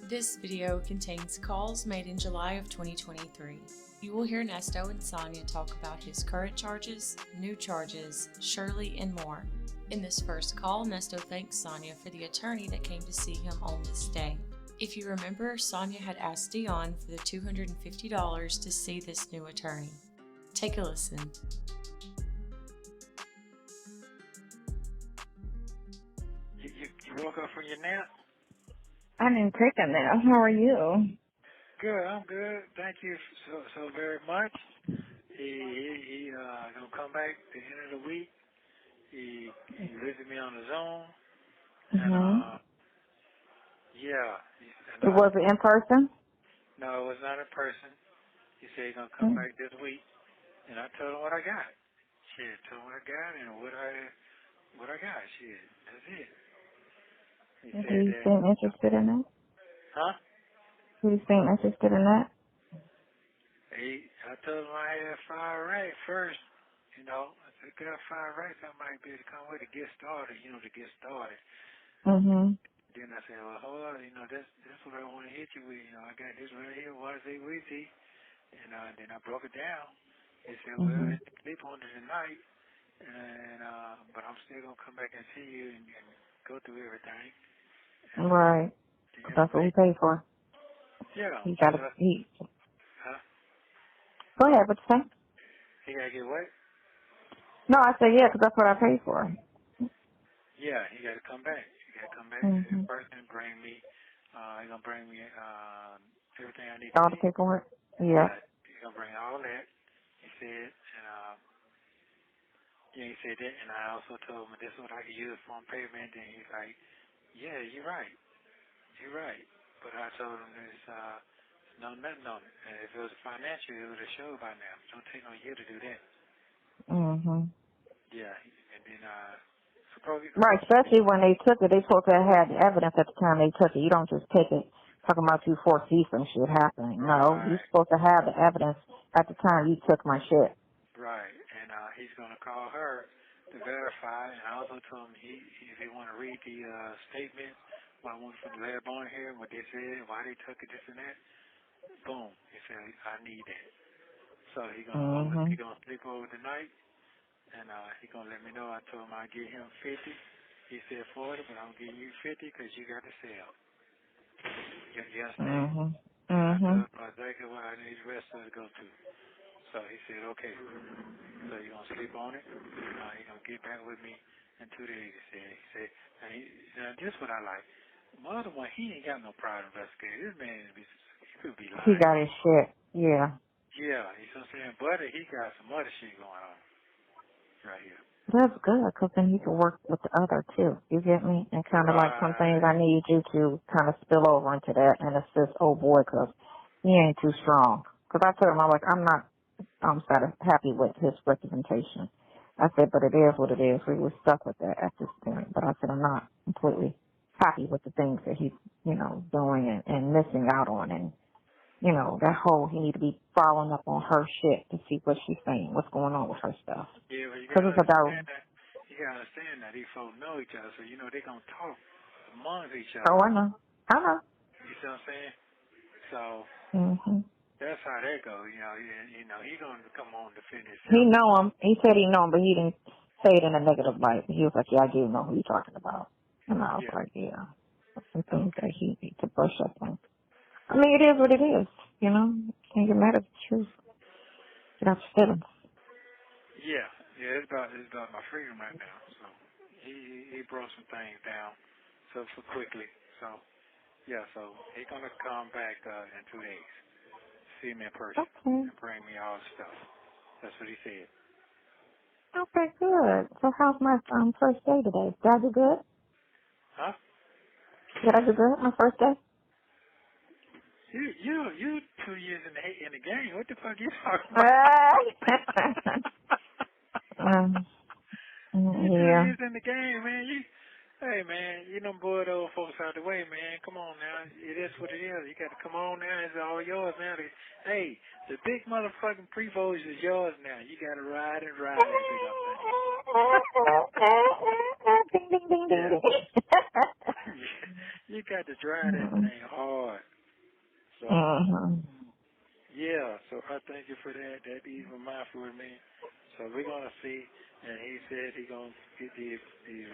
This video contains calls made in July of 2023. You will hear Nesto and Sonya talk about his current charges, new charges, Shirley, and more. In this first call, Nesto thanks Sonya for the attorney that came to see him on this day. If you remember, Sonya had asked Dion for the $250 to see this new attorney. Take a listen. You woke up from your nap? I didn't take a nap. How are you? Good, I'm good. Thank you so very much. He gonna come back at the end of the week. He visited me on the Zoom. And yeah. It was in person? No, it was not in person. He said he's gonna come back this week, and I told him what I got. Shit, told him what I got and what I got. Shit, that's it. He Do said you that. seem interested in that? Huh? Do you seem interested in that? I told him I had 5 racks first. You know, I said, if I got 5 racks, I might be able to come with to get started. Then I said, well, hold on, that's what I want to hit you with. I got this right here, YZ. And then I broke it down. He said, well, I sleep on it tonight, but I'm still going to come back and see you and go through everything. Right. That's what we pay for. Yeah. He got to eat. Huh? Go ahead, what you say? He got to get what? No, I said yeah, because that's what I pay for. Yeah, he got to come back. In person and bring me, he's going to bring me everything I need All to the see. paperwork? Yeah. He's going to bring all that, he said, and he said that, and I also told him this is what I could use for payment, and he's like, yeah, you're right. But I told him there's nothing on it. And if it was financial, it would have showed by now. It don't take no year to do that. Yeah, and then Right, especially when they took it, they supposed to have had the evidence at the time they took it. You don't just take it talking about you foresee some shit happening. No, you're supposed to have the evidence at the time you took my shit. Right, and he's going to call her to verify, and I also told him if he want to read the statement, what I want from the lab on here, what they said, why they took it, this and that, boom, he said, I need that. So he's gonna sleep over tonight, and he's going to let me know. I told him I'd give him 50. He said 40, but I'm giving you 50 because you got to sell. You understand? I told him exactly what I need the rest of it to go to. So he said, okay. So you're going to sleep on it. He's going to get back with me in 2 days, he said. Now, this is what I like. My other one, he ain't got no private investigator. This man, he could be lying. He got his shit, yeah. Yeah, you know what I'm saying? But he got some other shit going on right here. That's good, because then he can work with the other, too. You get me? And kind of like some things I need you to kind of spill over into that and assist old boy, because he ain't too strong. Because I told him, I'm happy with his representation. I said, but it is what it is. We were stuck with that at this point. But I said, I'm not completely happy with the things that he's, doing and missing out on. And, that whole, he need to be following up on her shit to see what she's saying, what's going on with her stuff. Yeah, but you got to understand that these folks know each other, so they're going to talk amongst each other. Oh, I know. You see what I'm saying? So, that's how that goes. He's going to come on to defend himself. He know him. He said he know him, but he didn't say it in a negative light. He was like, yeah, I do know who you're talking about. And I was like, yeah. That's some things that he needs to brush up on. I mean, it is what it is, Can't get mad at the truth. Get out your feelings. Yeah, it's about my freedom right now. So he broke some things down so quickly. So yeah, so he's gonna come back in 2 days, see me in person, Okay. and bring me all the stuff. That's what he said. Okay, good. So how's my first day today? Did I do good? Huh? Did I do good my first day? You 2 years in the game. What the fuck you talking about? You 2 Yeah. years in the game, man. Hey, man, you done bored old folks out the way, man. Come on now. It is what it is. You got to come on now. It's all yours now. Hey, the big motherfucking pre-vote is yours now. You got to ride and ride that big up thing. Ding, ding, ding, ding, ding. You got to drive that thing hard. I thank you for that. That even mindful with me. So we're gonna see. And he said he gonna get these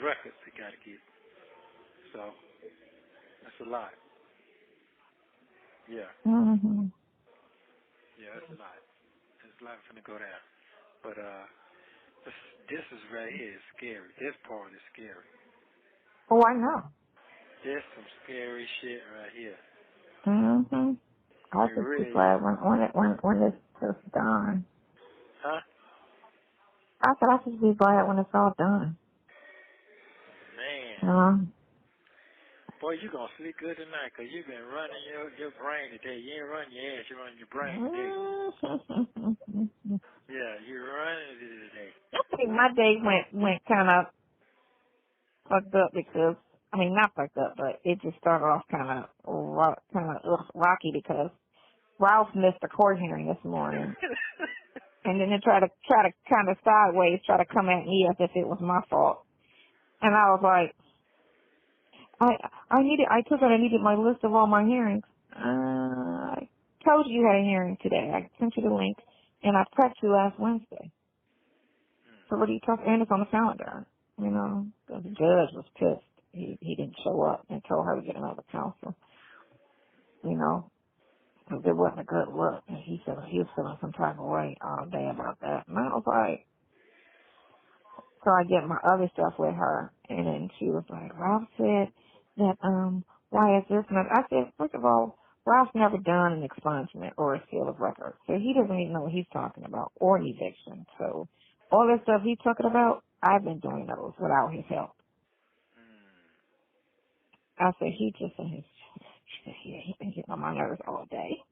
records he gotta get. So that's a lot. Yeah. Mm-hmm. Yeah, that's a lot. It's a lot finna go down. But this is right here is scary. This part is scary. Oh, I know. There's some scary shit right here. Mm-hmm. I'll It just be really glad is. when this is done. Huh? I said I'll just be glad when it's all done. Man. Boy, you gonna sleep good tonight because you've been running your brain today. You ain't running your ass, you're running your brain today. Yeah, you're running it today. I think my day went kind of fucked up because, I mean, not fucked up, but it just started off kind of rocky because Ralph missed the court hearing this morning, and then they try to kind of sideways try to come at me as if it was my fault, and I was like, I needed my list of all my hearings. I told you had a hearing today. I sent you the link, and I prepped you last Wednesday. So what are you talking? And it's on the calendar. You know, the judge was pissed. He didn't show up and told her to get another counsel. You know, because it wasn't a good look. And he said he was feeling some type of way all day about that. And I was like, so I get my other stuff with her, and then she was like, Ralph said that, why is this? And I said, first of all, Ralph's never done an expungement or a seal of records, so he doesn't even know what he's talking about, or an eviction. So all that stuff he's talking about, I've been doing those without his help. I said, he just in his, he's been getting on my nerves all day.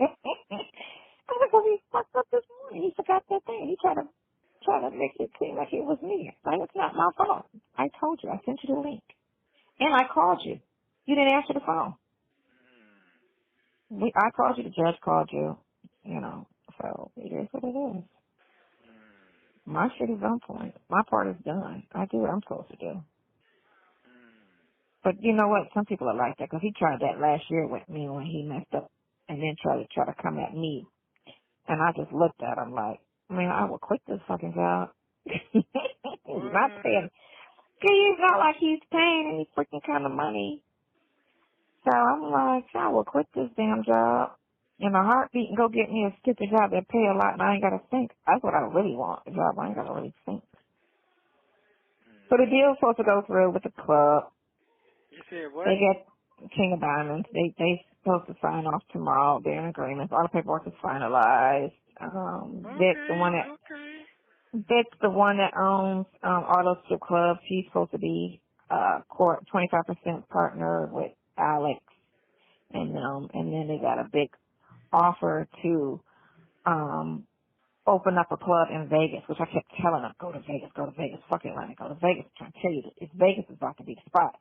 I said, well, he fucked up this morning. He forgot that thing. He tried to make it seem like it was me. Like, it's not my fault. I told you. I sent you the link. And I called you. You didn't answer the phone. I called you. The judge called you. You know, so it is what it is. My shit is on point. My part is done. I do what I'm supposed to do. But you know what? Some people are like that because he tried that last year with me when he messed up and then tried to come at me. And I just looked at him like, man, I will quit this fucking job. He's not paying. It's not like he's paying any freaking kind of money. So I'm like, I will quit this damn job in a heartbeat and go get me a stupid job that pay a lot and I ain't got to think. That's what I really want, a job I ain't got to really think. So the deal's supposed to go through with the club. You said what? They get King of Diamonds. They supposed to sign off tomorrow. They're in agreement. All the paperwork is finalized. Vic's the one that owns all those strip clubs. He's supposed to be 25% partner with Alex, and then they got a big offer to open up a club in Vegas, which I kept telling them, go to Vegas, fuck Atlanta, go to Vegas. I'm trying to tell you, Vegas is about to be the spot.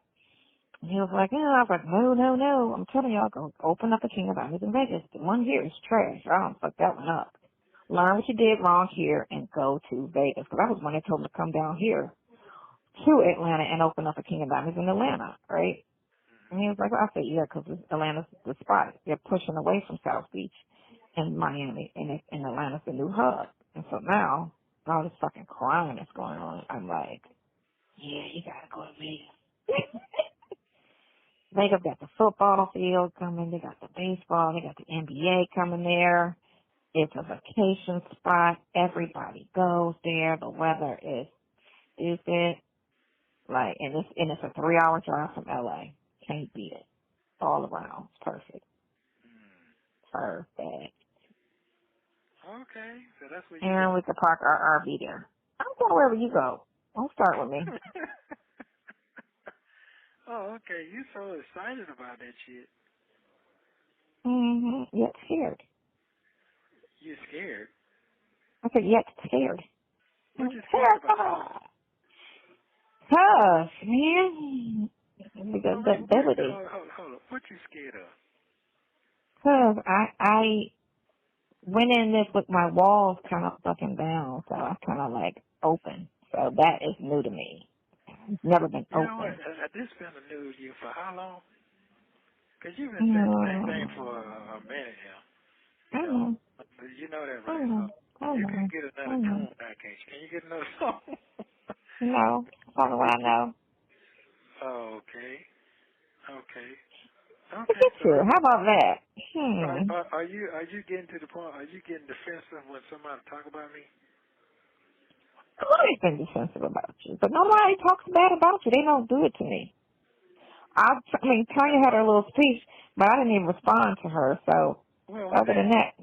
And he was like, I was like, no. I'm telling y'all, go open up a King of Diamonds in Vegas. The one here is trash. I don't fuck that one up. Learn what you did wrong here and go to Vegas. Because I was when they told him to come down here to Atlanta and open up a King of Diamonds in Atlanta, right? And he was like, I said, yeah, because Atlanta's the spot. They're pushing away from South Beach and Miami, and Atlanta's the new hub. And so now, all this fucking crime that's going on, I'm like, yeah, you gotta go to Vegas. They got the football field coming, they got the baseball, they got the NBA coming there. It's a vacation spot. Everybody goes there. The weather is stupid. Like, and it's a 3-hour drive from LA. Can't beat it. All around. It's perfect. Perfect. Okay, so that's what you And got. we could park our RV there. I'm going wherever you go. Don't start with me. Oh, okay. You so excited about that shit. Yet scared. You scared? I said, yet scared. What you scared about? Tough, man. Because the ability. Hold on. What you scared of? Because I went in this with my walls kind of fucking down, so I kind of like open. So that is new to me. It's never been You know what? open. This been a new to you for how long? Because you've been saying the same thing for a minute now. I know. You know that, I right? know. I You can know. get I another know. tune back, can't you? Can you get another song? No, that's all what I know. Oh, okay. Okay. Look Okay. at So you. How about that? are you getting to the point? Are you getting defensive when somebody talk about me? I've always been defensive about you, but nobody talks bad about you. They don't do it to me. Tanya had her little speech, but I didn't even respond to her. So, Well, what other than happened? that,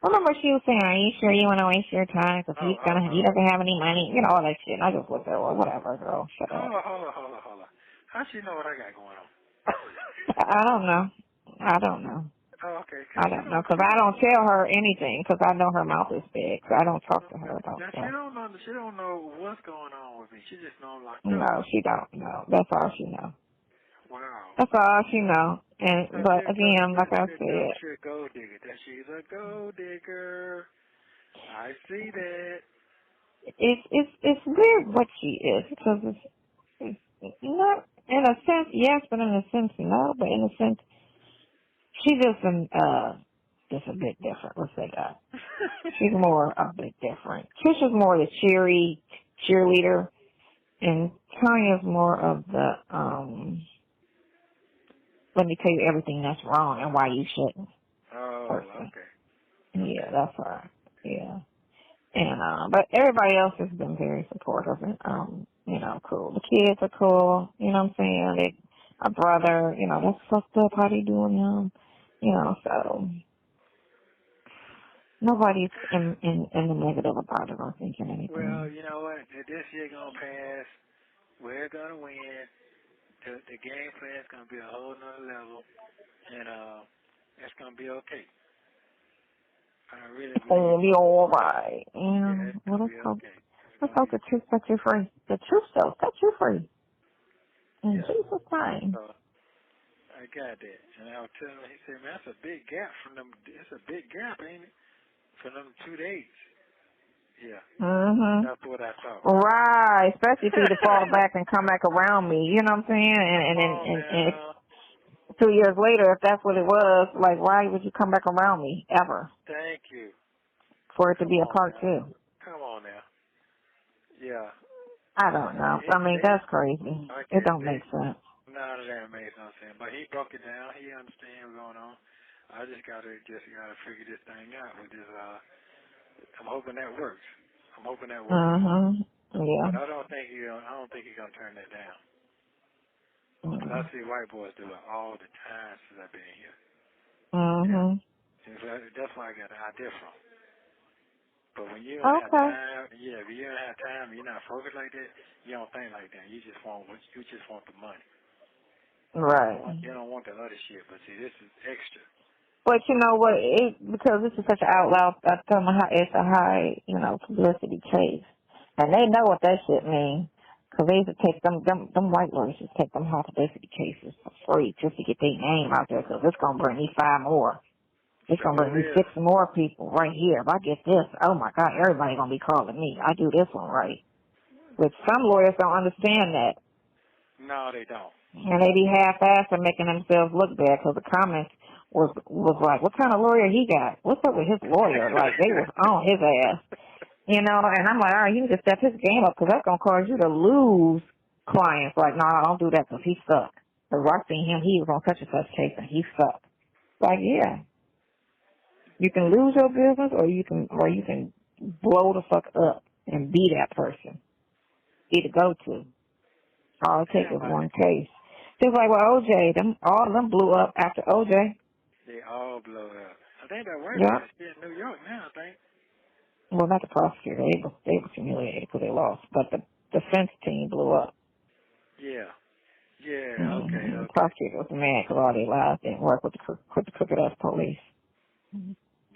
remember she was saying, "Are you sure you want to waste your time? Because he doesn't have any money, all that shit." And I just looked at her, well, whatever, girl, shut up. Hold on. How she know what I got going on? I don't know. I don't know. Oh, okay. Cause I don't know, because I don't tell her anything, because I know her mouth is big, so I don't talk to her about Now stuff. she don't know what's going on with me. She just know I'm locked up. No, she don't know. That's all she knows. Wow. That's all she knows. But again, like I said, She's a gold digger. That she's a gold digger. I see that. it's weird what she is, because it's not, in a sense, yes, but in a sense, no, but in a sense, she's just a bit different. Let's say that. She's more a bit different. Trisha's more the cheerleader, and Tanya's more of the, let me tell you everything that's wrong and why you shouldn't Oh, person. okay. Yeah, that's right. Yeah. And, but everybody else has been very supportive and, cool. The kids are cool, you know what I'm saying? A brother, that's fucked up how they doing them, so nobody's in the negative about it or thinking Well, anything. you know what? This year gonna pass. We're gonna win. The game plan's gonna be a whole nother level, and it's gonna be okay. I really It's believe. gonna be alright. Yeah, it's Well, gonna be okay. We're let's gonna hope be. the truth sets you free. The truth shall set you free. In Yeah. Jesus' name. So I got that, and I was telling him. He said, "Man, that's a big gap from them. It's a big gap, ain't it? For them 2 days." Yeah. Mm-hmm. That's what I thought. Right, especially for you to fall back and come back around me, you know what I'm saying? Come on And now. 2 years later, if that's what it was, like, why would you come back around me, ever? Thank you. For it to Come be a on part now. two? Come on now. Yeah. I don't know. I mean, that's crazy. I It guess don't make sense. none of that makes no sense. But he broke it down. He understands what's going on. I just gotta figure this thing out with this. I'm hoping that works. Mm-hmm. Yeah. But I don't think he's gonna turn that down. Cause I see white boys do it all the time since I've been here. Yeah. Mm-hmm. And so that's why I got an idea from. But when you don't have Okay. time, if you don't have time, you're not focused like that. You don't think like that. You just want the money. Right. You don't want the other shit. But see, this is extra. But you know what? Because this is such an out loud, it's a high, publicity case. And they know what that shit means. Because they used to take them white lawyers just take them high publicity cases for free just to get their name out there. Because it's going to bring me 5 more. It's going to bring Sure me is. 6 more people right here. If I get this, oh my God, everybody going to be calling me. I do this one right. But some lawyers don't understand that. No, they don't. And they be half-assed and making themselves look bad because the comments was like, what kind of lawyer he got? What's up with his lawyer? Like, they was on his ass. And I'm like, all right, you need to step his game up because that's going to cause you to lose clients. Like, no, don't do that because he sucked. Because I seen him, he was on such and such case and he sucked. Like, yeah. You can lose your business or you can blow the fuck up and be that person. Be the go-to. All it takes Damn is right. one case. Just like with OJ, all of them blew up after OJ. They all blow up. I think that white boy Yeah. is here in New York now, I think. Well, not the prosecutor. They were humiliated because they lost. But the defense team blew up. Yeah. Yeah, okay. Mm-hmm. The prosecutor was mad because all they lies didn't work with the crooked-ass police.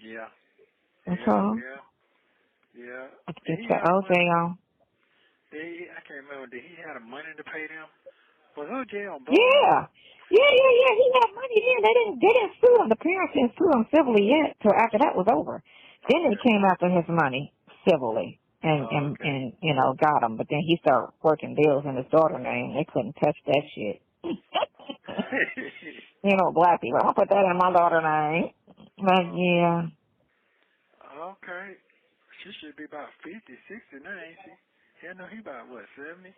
Yeah. That's all. Yeah. Did Get he your have the OJ money? on. I can't remember. Did he have the money to pay them? Was OJ on bond? Yeah. Yeah. He had money then. They didn't sue him. The parents didn't sue him civilly yet till after that was over. Then they Okay. came after his money civilly and Okay. got him. But then he started working deals in his daughter's name. They couldn't touch that shit. Black people. I'll put that in my daughter's name. But yeah. Okay. She should be about 50, 60 now, ain't she? Yeah, no, he about, what, 70,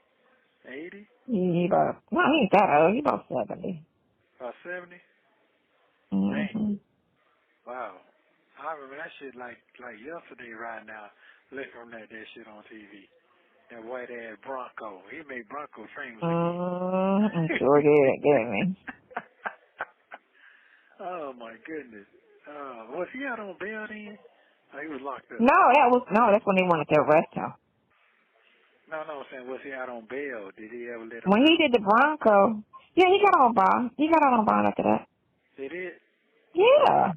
80? He about, no, he ain't that old. He about 70. About 70? Dang. Mm-hmm. Wow. I remember that shit like yesterday right now, looking at that shit on TV. That white ass Bronco. He made Bronco famous again. I'm sure did, didn't he? Oh my goodness. Was he out on bail then? Oh, he was locked up. No, that's when they wanted to arrest him. No, I'm saying, was he out on bail? Did he ever let him When he out? did the Bronco, yeah, he got on bond. He got out on bond after that. He did? Yeah.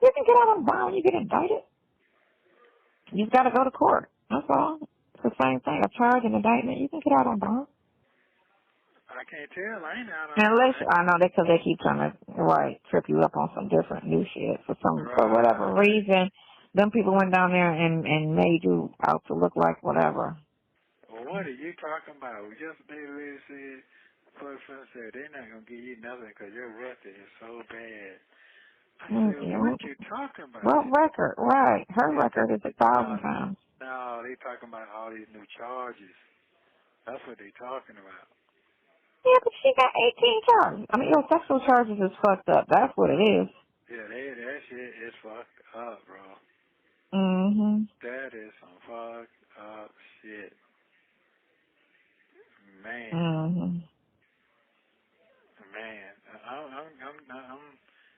You can get out on bond when you get indicted. You got to go to court. That's all. It's the same thing. A charge and indictment, you can get out on bond. I can't tell. I ain't out on Unless, bond. I know that because they keep trying to, trip you up on some different new shit. For whatever Right. reason, them people went down there and made you out to look like whatever. Well, what are you talking about? Yesterday the lady said, person said, they're not going to give you nothing because your record is so bad. I said, You what know, you talking about? what record? Right. Her record is 1,000 times. No, they talking about all these new charges. That's what they talking about. Yeah, but she got 18 charges. I mean, your sexual charges is fucked up. That's what it is. Yeah, that shit is fucked up, bro. Mm-hmm. That is some fucked up shit. Man, Mm-hmm. man,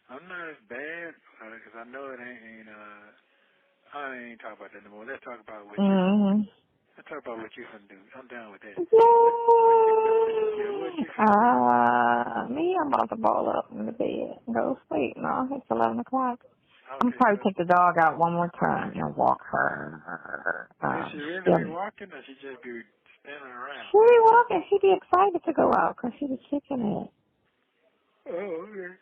I'm not as bad because I know it ain't. I ain't talk about that no more. Let's talk about what you. Mm-hmm. Let's talk about what you finna do. I'm done with that. Yay! What you finna do? Yeah, what you finna do? Me, I'm about to ball up in the bed and go to sleep. No, it's 11 o'clock. I'm Okay, probably so take the dog out one more time and walk her. did she really be Still, walking or she just be standing around? she be walking. She be excited to go out because she was kicking it. Oh, okay.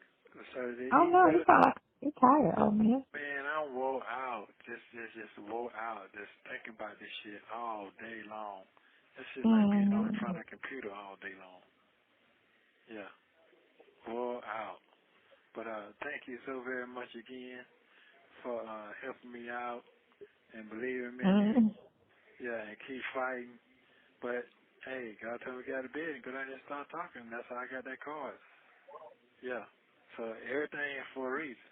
So they Oh eat no, you better? sound like you tired, old man. Man, I'm wore out. Just wore out. Just thinking about this shit all day long. This shit like being on in front of a computer all day long. Yeah, wore out. But thank you so very much again for helping me out and believing in me. Mm-hmm. Yeah, and keep fighting. But hey, God told me to get out of bed and go down there and start talking. That's how I got that card. Yeah. So everything is for a reason.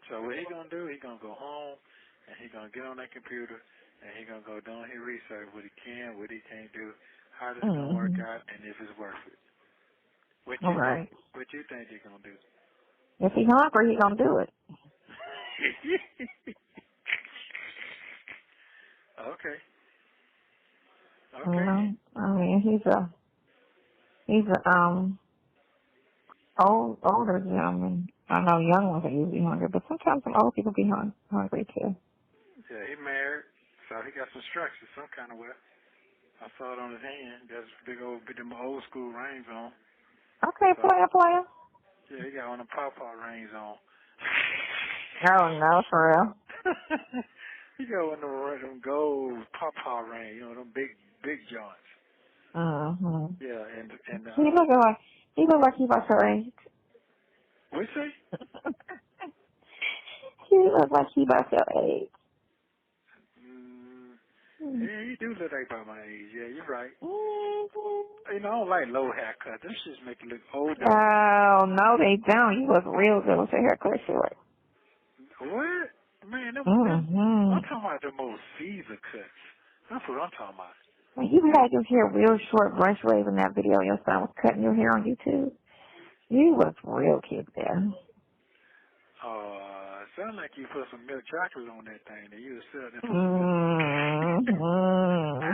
So what he gonna do, he gonna go home and he gonna get on that computer and he gonna go doing his research, what he can, what he can't do, how this gonna work Mm-hmm. out, and if it's worth it. What All you think? right. What you think he gonna do? If he's hungry, he gonna do it. Okay. You Okay. know, I mean, he's a older gentleman. I know young ones are usually hungry, but sometimes some old people be hungry too. Yeah, he married, so he got some structure some kind of way. I saw it on his hand. There's them old school rings on. Okay, So player. yeah, he got one of them pawpaw rings on. Oh no, for real. He got one of them gold pawpaw rings, you know, them big joints. Mm-hmm. Yeah, and He look like he about your age. what you say? He look like he about your age. Yeah, you do look like about my age. Yeah, you're right. Mm-hmm. You know, I don't like low haircut. Them shits make you look older. Oh no, they don't. You look real good with your hair cut short. What? Man, I'm Mm-hmm. talking about the most Caesar cuts. That's what I'm talking about. When you had your hair real short, brush wave in that video your son was cutting your hair on YouTube, you was real cute there. Sound like you put some milk chocolate on that thing and you was sitting there for some milk. Mm-hmm.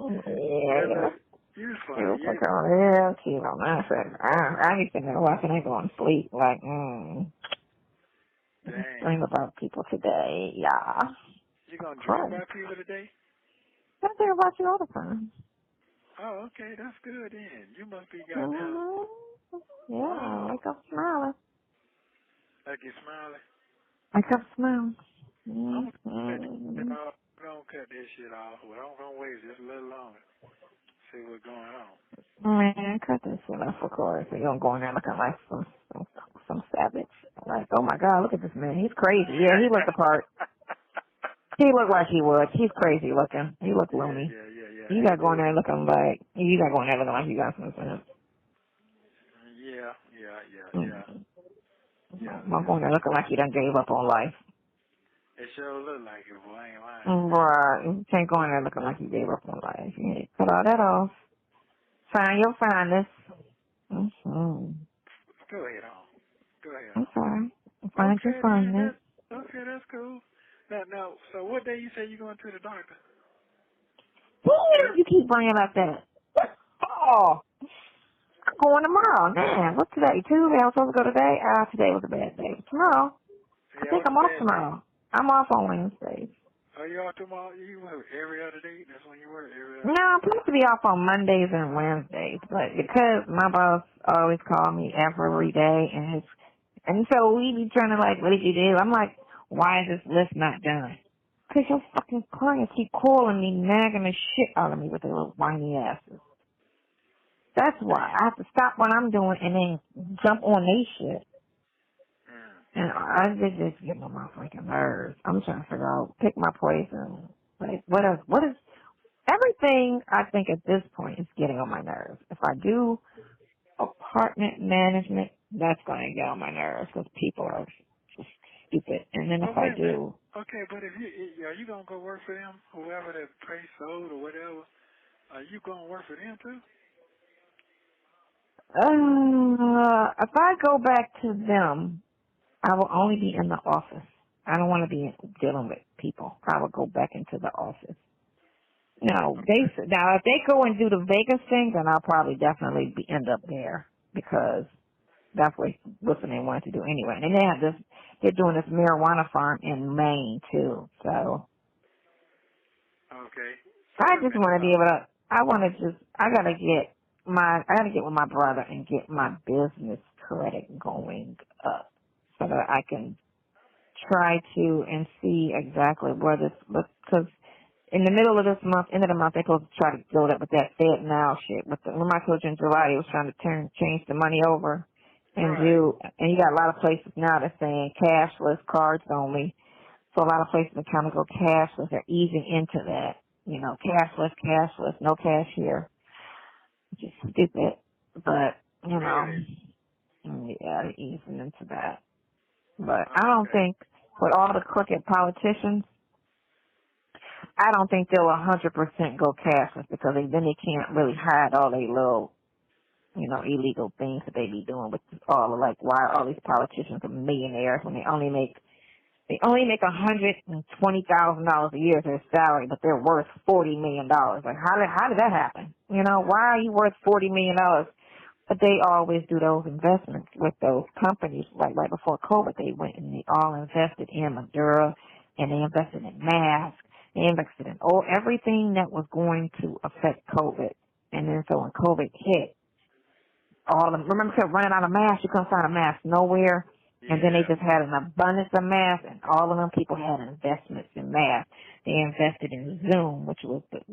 Yeah, Yeah, look, you you funny. was You, looking real cute on that thing. I be sitting there watching and going to sleep like, dang. dream about people today, yeah. You gonna dream Crazy. about people today? I think about you all the time. Oh, okay, that's good then. You must be goddamn. Mm-hmm. Yeah, Oh, wake up smiling. like you smiling. Wake up smiling. I'm gonna cut this shit Mm-hmm. off. I'm gonna cut this shit off. Well, I'm gonna wait just a little longer. See what's going on. Man, cut this shit off, of course. You don't go in there looking like some savage. Like, oh my God, look at this man. He's crazy. Yeah, he looked the part. He looked like he would. He's crazy looking. He looked loony. Yeah. You He got going did. there looking like, you got going there looking like you got some sense. Yeah. I'm going there looking like you done gave up on life. It sure look like it, boy. I ain't lying. Right. You can't go in there looking like you gave up on life. You need to cut all that off. Find your fineness. Mm-hmm. Go ahead on. I'm sorry. Find your Okay, fineness. that's cool. Now, so what day you say you going to the doctor? Damn, you keep bringing up that. Oh, I'm going tomorrow. Man, what's today? Tuesday. I was supposed to go today. Today was a bad day. Tomorrow. I Yeah, think what's I'm a off bad day? tomorrow. I'm off on Wednesdays. Are you off tomorrow? You work every other day? That's when you work every other No, day? I'm supposed to be off on Mondays and Wednesdays, but because my boss always call me every day, and so we be trying to like, what did you do? I'm like, why is this list not done? Because your fucking clients keep calling me, nagging the shit out of me with their little whiny asses. That's why Damn. I have to stop what I'm doing and then jump on they shit. And I just get on my freaking nerves. I'm trying to figure out, pick my poison. Like, what is everything I think at this point is getting on my nerves. If I do apartment management, that's going to get on my nerves because people are just stupid. And then if But I wait a minute. do, Okay, but if are you gonna go work for them, whoever that place sold or whatever? Are you gonna work for them too? if I go back to them, I will only be in the office. I don't want to be dealing with people. I will go back into the office. Now, Okay. if they go and do the Vegas thing, then I'll probably definitely end up there because that's what they wanted to do anyway. And they're doing this marijuana farm in Maine too. So Okay. So I wait a just minute. want to be able to, I gotta get with my brother and get my business credit going up so that I can try to and see exactly where this, because in the middle of this month, end of the month, they're supposed to try to build up with that Fed Now shit. Remember I told you in July, they was trying to change the money over and Right. and you got a lot of places now that's saying cashless, cards only. So a lot of places are trying to go cashless. They're easing into that. You know, cashless, no cash here. Which is stupid. But, Really? yeah, they're easing into that. But I don't Okay. think, with all the crooked politicians, I don't think they'll 100% go cashless because then they can't really hide all their little, illegal things that they be doing with why all these politicians are millionaires when they only make $120,000 a year as their salary, but they're worth $40 million. Like how did that happen? Why are you worth $40 million? But they always do those investments with those companies. Like right before COVID, they went and they all invested in Madura, and they invested in masks. They invested in everything that was going to affect COVID. And then so when COVID hit, remember kept running out of masks. You couldn't find a mask nowhere. And then they Yeah. just had an abundance of masks, and all of them people had investments in masks. They invested in Zoom, which was the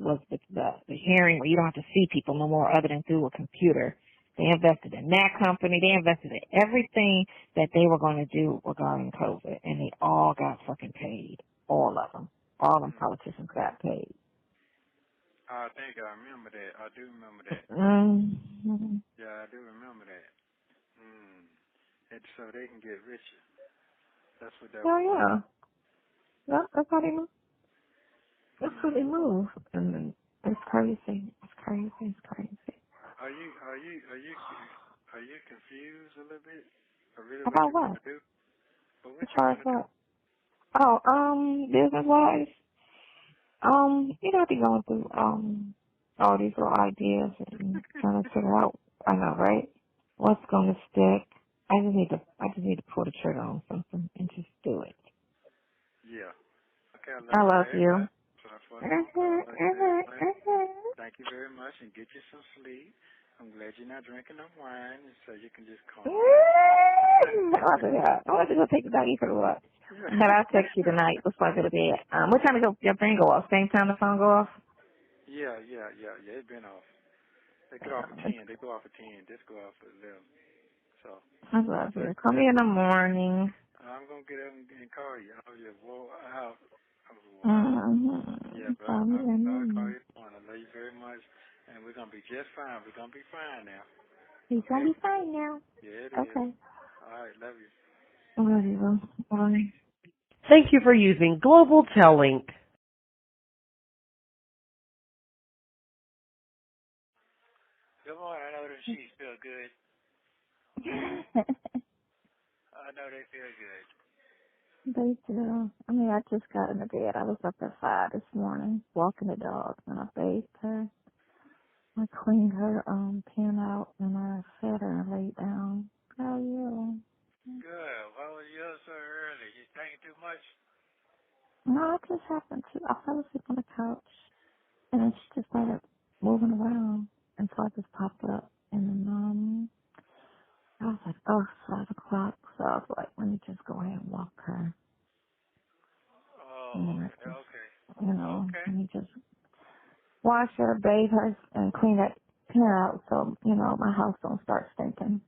hearing where you don't have to see people no more other than through a computer. They invested in that company. They invested in everything that they were going to do regarding COVID, and they all got fucking paid. All of them. All them politicians got paid. I think I remember that. I do remember that. Mm-hmm. Yeah, I do remember that. And so they can get richer. That's what that Oh was for. yeah. That's how they move. That's how they move. And then it's crazy. It's crazy. It's crazy. Are you confused a little bit? Or really what About you want what? to do? But what As you far as want to do? what? Oh, business wise, I be going through all these little ideas and trying to figure out. I know, right? What's gonna stick? I just need to pull the trigger on something and just do it. Yeah. Okay, I I love love that. you. So that's for the phone call. I love you very much. Mhm. Thank you very much, and get you some sleep. I'm glad you're not drinking no wine, and so you can just calm down. I want to go take the doggy for a walk. But I'll text you tonight before I go to bed. What time does your thing go off? Same time the phone go off? Yeah. It's been off. They get off at 10. They go off at 10. This go off at 11. So, I love but you. Call me in the morning. I'm gonna get up and call you. I was just wore out. I was wore out. Yeah, Mm-hmm. but Call me in the I'll call morning. you tomorrow. I love you very much, and we're gonna be just fine. We're gonna be fine now. He's Okay? gonna be fine now. Yeah, it is. Okay. All right, love you. Love you. Bye. Thank you for using Global Tellink. Good morning. I know them sheets feel good. I know they feel good. They do. I mean, I just got in the bed. I was up at 5 this morning, walking the dog, and I bathed her. I cleaned her pen out, and I fed her and laid down. How are you? Good. Why was you up so early? You thinking too much? No, I just happened to. I fell asleep on the couch, and then she just started moving around, and so I just popped up, and then I was like, oh, 5 o'clock, so I was like, let me just go ahead and walk her, and Oh, then I okay, just, okay. Okay. let me just wash her, bathe her, and clean that pen out, so my house don't start stinking.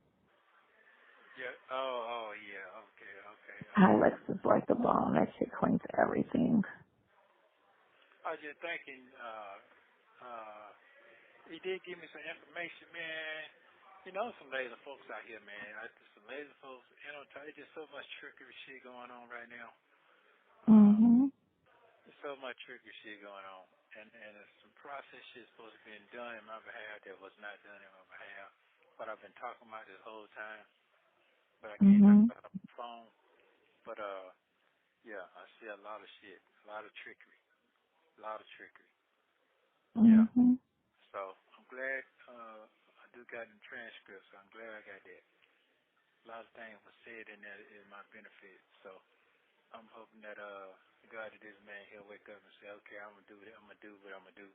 Yeah. Oh, yeah. Okay, okay, okay. Hilux is like the bomb. That shit cleans everything. I was just thinking, he did give me some information, man. You know, some laser folks out here, man. Some laser folks, there's just so much trickery shit going on right now. Mhm. There's so much trickery shit going on. And there's some process shit supposed to be done in my behalf that was not done in my behalf. What I've been talking about this whole time, but I can't talk Mhm. about it on the phone. But, yeah, I see a lot of shit, a lot of trickery, a lot of trickery. Yeah. Mhm. So I'm glad I do got in transcripts. So I'm glad I got that. A lot of things were said in that in my benefit. So I'm hoping that God that this man he'll wake up and say, okay, I'm gonna do what I'm gonna do.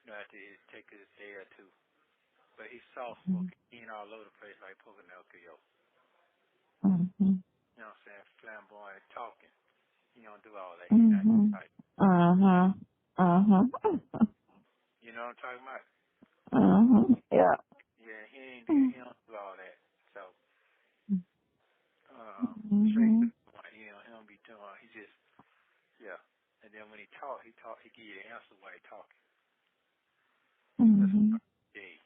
After it take his day or two. But he's soft spoken. He ain't all over the place like Pocono. Mhm. You know what I'm saying? Flamboyant talking. He don't do all that. He not Mhm. like Uh-huh. Uh-huh. you know what I'm talking about? Uh-huh. Yeah. Yeah, he Mhm. don't do all that. So straight to Mhm. the point, he don't be doing he just yeah. And then when he give you the answer while he talking. That's Mhm. day.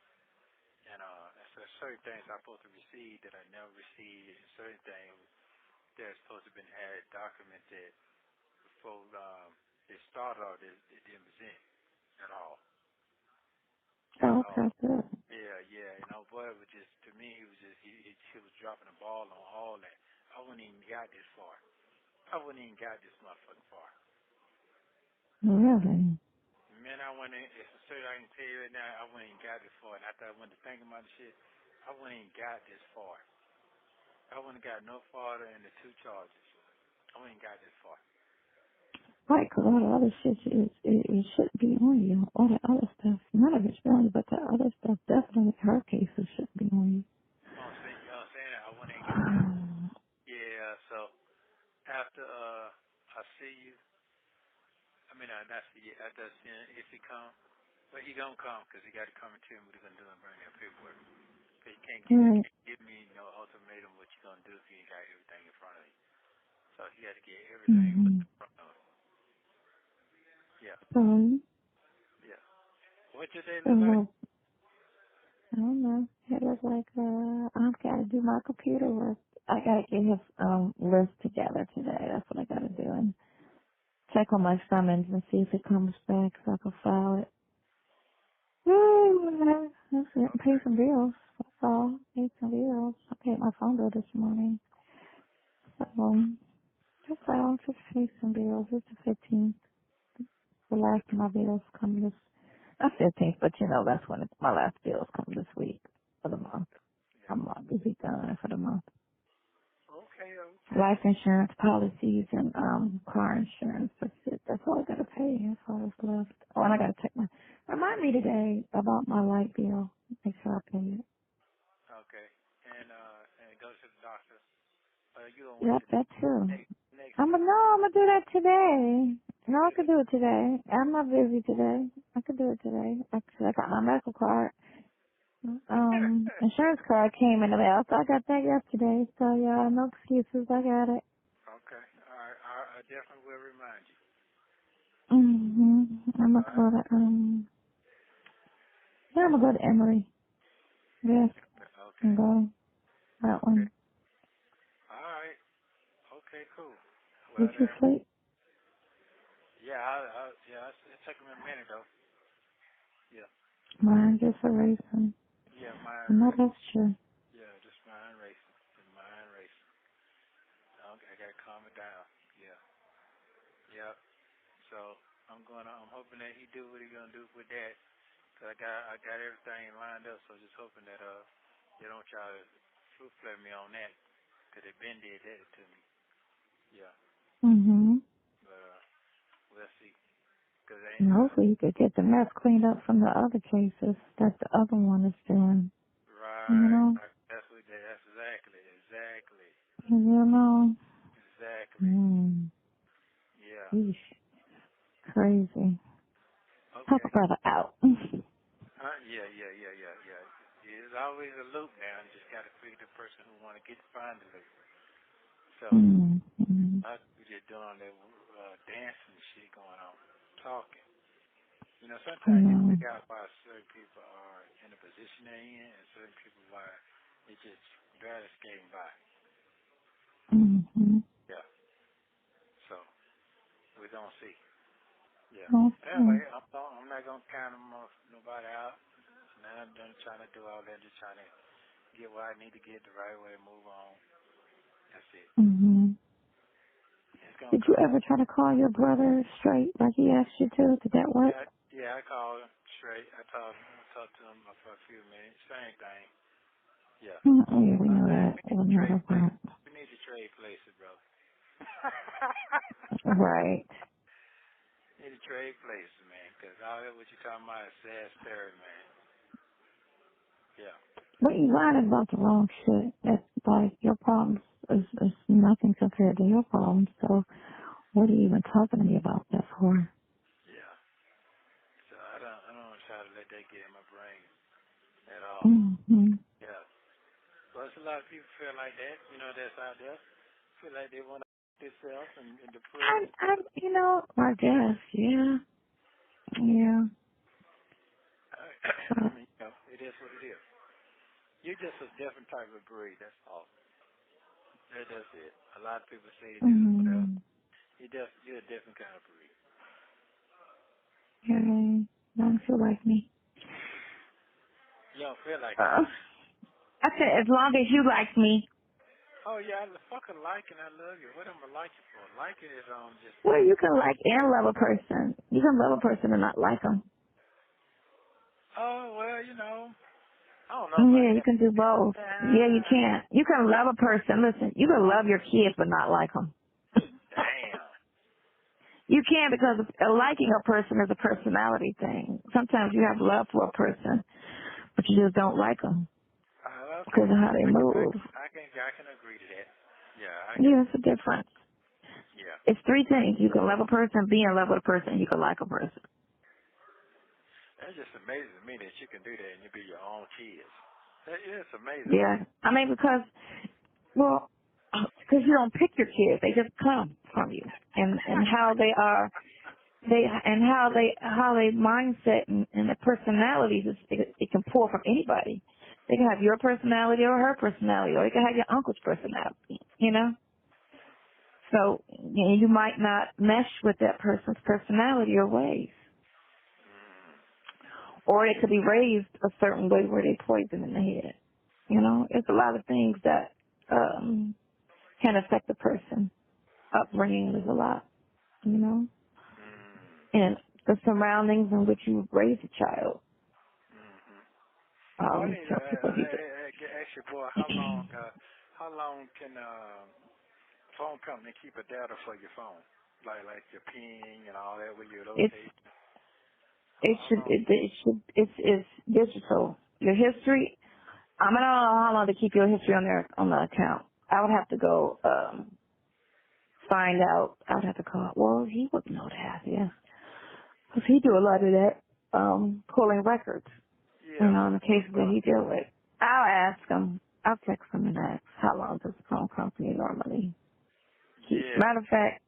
And so certain things I'm supposed to receive that I never received, and certain things that's supposed to been had documented before it started off. It didn't present at all. At all. Okay, good. Yeah. And our boy was just to me he was just he was dropping the ball on all that. I wouldn't even got this far. I wouldn't even got this motherfucking far. Really? Man, I went in, it's a certain I can tell you right now, I wouldn't even got this far. And after I went to think about the shit, I wouldn't even got this far. I wouldn't got no farther in the two charges. I wouldn't got this far. Right, 'cause all the other shit it shouldn't be on you. All the other stuff, none of it's on you, but the other stuff definitely, her cases should be on you. You know what I'm saying? I wouldn't even got that. Yeah, so after I see you, I mean, not see you, after I see him, if he come, but he gonna come because he got to come and tell me what he gonna do and bring that paperwork. Cause he Right. can't give me no ultimatum what you gonna do if you ain't got everything in front of you. So he got to get everything Mhm. in front of him. Yeah, So, yeah. What your day look like? so I don't know. It was like, I've got to do my computer work. I got to get his list together today. That's what I got to do, and check on my summons and see if it comes back so I can file it. That's it. Pay Okay, some bills. That's all. Pay some bills. I paid my phone bill this morning. So, that's all. Just pay some bills. It's the 15th. The last of my bills come this, not 15th, but that's when my last bills come this week for the month. yeah. I'm busy done for the month. Okay. Life insurance policies and car insurance. That's it. That's all I gotta pay. That's all that's left. Oh, and I gotta check my. Remind me today about my light bill. Make sure I pay it. Okay. And go to the doctor. You gonna wait Yep, till that too. next I'm week? gonna no, I'm gonna do that today. No, I Okay. could do it today. I'm not busy today. I could do it today. Actually, I got my medical card. insurance card came in the mail, so I got that yesterday. So yeah, no excuses. I got it. Okay. All right. I definitely will remind you. I'm gonna go to I'm gonna go to Emory. Yes, Okay. and go that Okay. one. All right. Okay, cool. Did Well, you sleep? it took me a minute, though. Yeah. Mine just erasing. Yeah, I mind know racing. that's true. Yeah, just mind racing. Just mind racing. Okay, I gotta calm it down. Yeah. Yeah. So I'm hoping that he do what he gonna do with that. Cause I got everything lined up. So just hoping that they don't try to flip me on that. Cause they been did that to me. Yeah. But we'll see. Cause they And hopefully you could get the mess cleaned up from the other cases that the other one is doing. You right. know? That's exactly. You know? Exactly. Yeah. Yeesh. Crazy. Help a Okay. brother out. Yeah. There's always a loop now. You just got to figure the person who want to find the loop. So, we just doing that dancing shit going on, talking. You know, sometimes you figure out why certain people are in the position they're in and certain people why they just barely skating by. Yeah. So, we're going to see. Yeah. Anyway, I'm not going to count nobody out. Now I'm done trying to do all that, just trying to get what I need to get the right way and move on. That's it. It's going Did to you come. ever try to call your brother straight like he asked you to? Did that work? Yeah, I called him straight. I talked to him for a few minutes. Same thing. Yeah. Oh, yeah, we know that. We need We to know trade that. places. We need to trade places, bro. Right. Need to trade places, man, because all that what you talking about is sad story, man. Yeah. But you lying about the wrong shit. That's like your problems is nothing compared to your problems. So what are you even talking to me about that for? Yeah. So I don't try to let that get in my brain at all. Yeah. Well, there's a lot of people feel like that, you know, that's out there. Feel like they want to themselves and depressed. You know, I guess, yeah. Yeah. I But, mean, you know, it is what it is. You're just a different type of breed, that's all. That's it. A lot of people say this, whatever. You're a different kind of breed. yeah, don't feel like me. You don't feel like me. I said, as long as you like me. Oh, yeah, I fucking like and I love you. What am I like you for? Liking is just... Well, you can like and love a person. You can love a person and not like them. Oh, well, you know, I don't know about Yeah, you that. can do both. Yeah, you can. You can love a person. Listen, you can love your kids but not like them. Damn. You can because liking a person is a personality thing. Sometimes you have love for a person, but you just don't like them Okay. because of how they move. I can agree to that. Yeah, I can. Yeah, it's a difference. Yeah. It's three things. You can love a person, be in love with a person, and you can like a person. That's just amazing to me that you can do that and you be your own kids. It's amazing to me. Yeah. I mean, well, because you don't pick your kids. They just come from you. And how they are, how they mindset and the personalities, it can pull from anybody. They can have your personality or her personality, or they can have your uncle's personality, you know? So, you might not mesh with that person's personality or ways. Or they could be raised a certain way where they poison in the head. You know, it's a lot of things that can affect the person. Upbringing is a lot, you know, and the surroundings in which you raise a child. I Well, I always need to tell people ask your boy how long can phone company keep a data for your phone? Like your ping and all that where you locate? How long? it's digital. Your history. I don't know how long to keep your history on the account. I would have to go find out. I would have to call. Well, he would know that, yeah, because he do a lot of that pulling records. You Yeah. know, in the cases that he deal with. I'll ask him. I'll text him and ask how long does the phone company normally keep. Yeah. Matter of fact,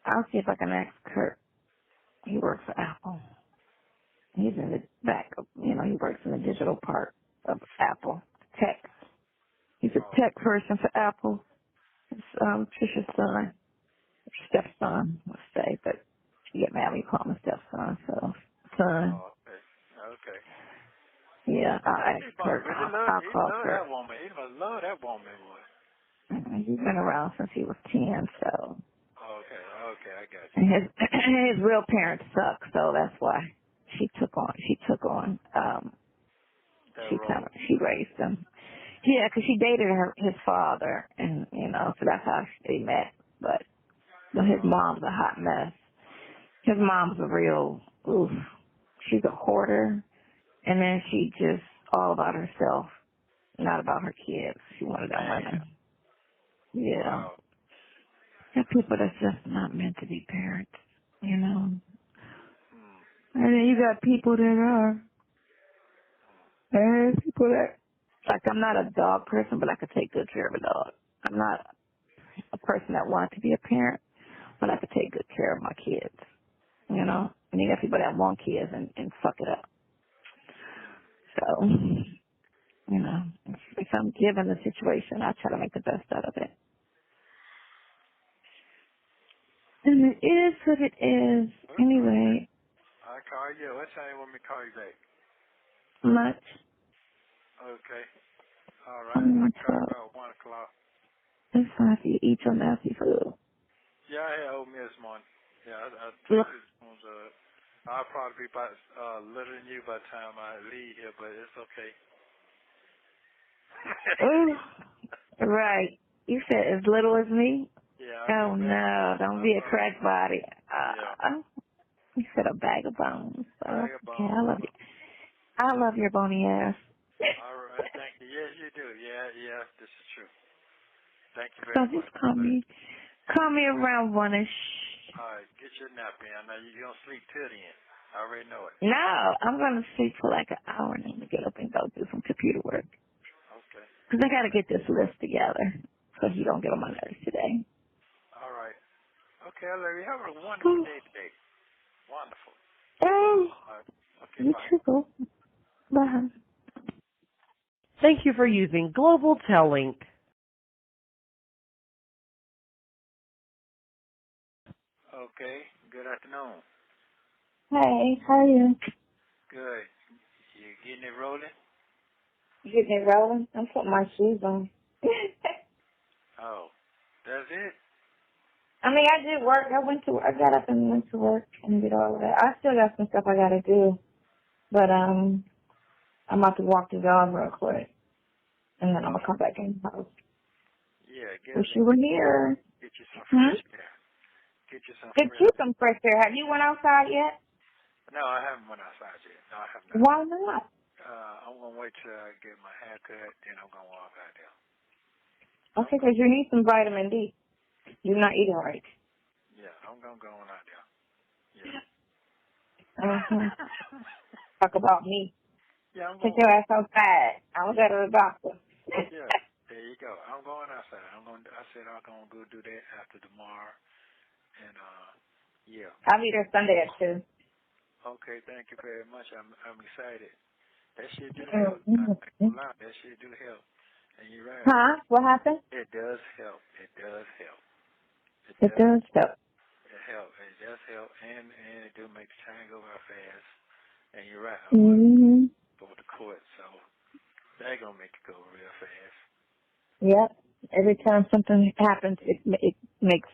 I'll see if I can ask Kurt. He works for Apple. He's in the back of, he works in the digital part of Apple tech. He's a tech person for Apple. It's Trisha's son, stepson, let's say, but she get mad when you call him a stepson, so son. Oh, okay. Okay. Yeah, I'll He ask must Kurt. really I'll he call love Kurt. that woman. He must love that woman, boy. He's been around since he was 10, so. Okay, okay, I got you. And his real parents suck, so that's why she took on, That role. she raised him. Yeah, 'cause she dated his father, and, so that's how they met. But his mom's a hot mess. His mom's a real, oof. She's a hoarder, and then she just all about herself, not about her kids. She one of them Man. women. Yeah. Wow. There are people that's just not meant to be parents, And Hmm. then you got people that are. And people that, like, I'm not a dog person, but I could take good care of a dog. I'm not a person that wants to be a parent, but I could take good care of my kids, And you got people that want kids and fuck it up. So, if I'm given the situation, I try to make the best out of it. And it is what it is. Okay. Anyway, I call you. What time you want me to call you back? much. Okay. All right. I'm I on call 12. about 1 o'clock. It's fine if you eat your nasty food. Yeah, I had oatmeal this morning. Yeah, I Look. tasted spoons of it. I'll probably be about little than you by the time I leave here, but it's okay. Ooh. Right. You said as little as me? Yeah, I'll be Oh back. no, don't be a crack body. Yeah. You said a bag of bones. Bag of Okay, I bones. love you. I love your bony ass. All right, thank you. Yes, you do. Yeah, this is true. Thank you So very much. just call me around one-ish. All right, get your nap in. I know you're going to sleep till the end. I already know it. No, I'm gonna sleep for like an hour and then get up and go do some computer work. Okay. 'Cause I gotta get this list together so you don't get on my nerves today. All right. Okay, Larry, have a wonderful Oh, day today. Wonderful. oh, All right. Okay, you bye. too. Bye. Thank you for using Global Tellink. Okay, good afternoon. Hey, how are you? Good. You getting it rolling? You getting it rolling? I'm putting my shoes on. Oh, that's it? I mean, I did work. I got up and went to work and did all of that. I still got some stuff I gotta do. But, I'm about to walk the dog real quick. And then I'm gonna come back in the house. Yeah, get Wish up you and were here. get you some Hmm? fresh air. Get you some Get fresh you air. some fresh air. Have you went outside yet? No, I haven't went outside yet. No, I have not. Why not? I'm going to wait till I get my hair cut, then I'm going to walk out there. Okay, 'cause you need some vitamin D. You're not eating right. Yeah, I'm going to go on out there. Yeah. Mm-hmm. Talk about me. Yeah, I'm Take going. your ass outside. I was at the doctor. Yeah, there you go. I'm going outside. I said I'm going to go do that after tomorrow. And, yeah. I'll be there Sunday at 2. Okay, thank you very much. I'm excited. That shit do help. I ain't Mm-hmm. gonna lie, that shit do help. And you're right. Huh? What happened? It does help. It does help. It It does. does help. It help. It does help. And it do make the time go by fast. And you're right. I'm going Mm-hmm. to go to court, so that gonna make it go real fast. Yep. Every time something happens, it makes,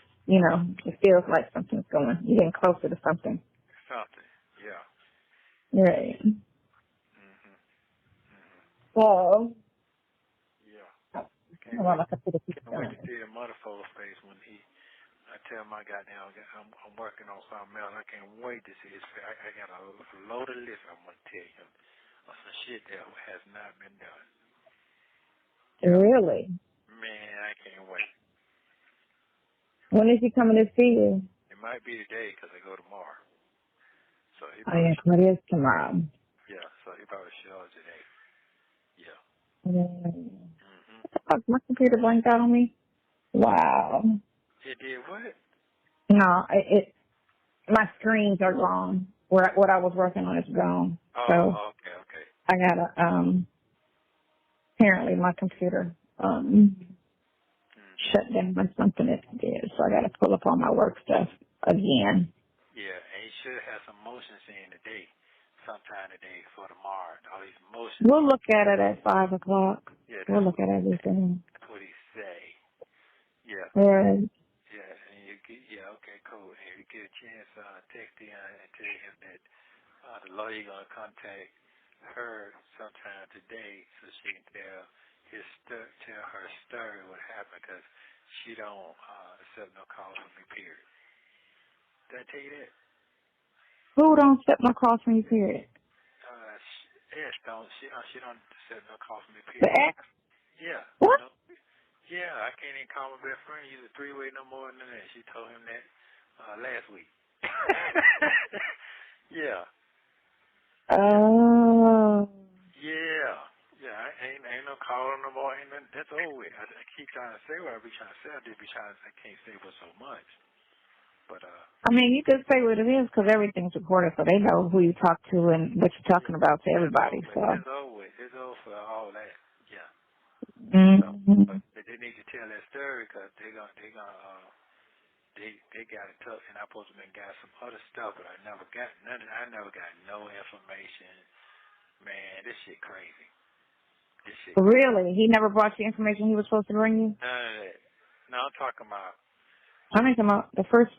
it feels like something's going. You're getting closer to something. Something. Yeah. Right. Mhm. Mhm. So, Yeah. I want my computer keeps Can't wait going. to see the motherfucker's face when I tell my goddamn, I'm working on something else. I can't wait to see his face. I got a loaded list I'm gonna tell him of some shit that has not been done. Yeah. Really? Man, I can't wait. When is he coming to see you? It might be today because I go tomorrow. So he Oh, yeah, probably, what is tomorrow? yeah. So he about Shirley today. Yeah. My computer blanked out on me. Wow. It did what? No, my screens are gone. What I was working on is gone. Oh, So okay. I gotta, apparently my computer, shut down by something it did. So I gotta pull up all my work stuff again. Yeah, and you should have some motions in today, sometime today for tomorrow. All these motions. We'll look at it at 5 o'clock. Yeah, We'll look at everything. that's what he say. Yeah. Right. Yeah, and okay, cool. And if you get a chance, text him and tell him that the lawyer gonna contact her sometime today so she can tell her story what happened, because she don't accept no calls from me, period. Did I tell you that? Who don't accept my calls from you, period? She don't accept no calls from me, The period. ex? Yeah. What? No, yeah, I can't even call my best friend. Use a three-way no more than that. She told him that last week. Yeah. Oh. Yeah. Yeah, ain't no calling no more. Ain't nothing. That's over with. I keep trying to say what I be trying to say. I can't say what so much. But I mean, you could say what it is because everything's recorded, so they know who you talk to and what you're talking about to everybody. So it's over with. It's over for all that. Yeah. mm-hmm. But they need to tell that story, because they got it tough, and I supposed to got some other stuff, but I never got none. I never got no information. Man, this shit crazy. Really? He never brought you information he was supposed to bring you? None of that. No, I'm talking about. I'm talking about the first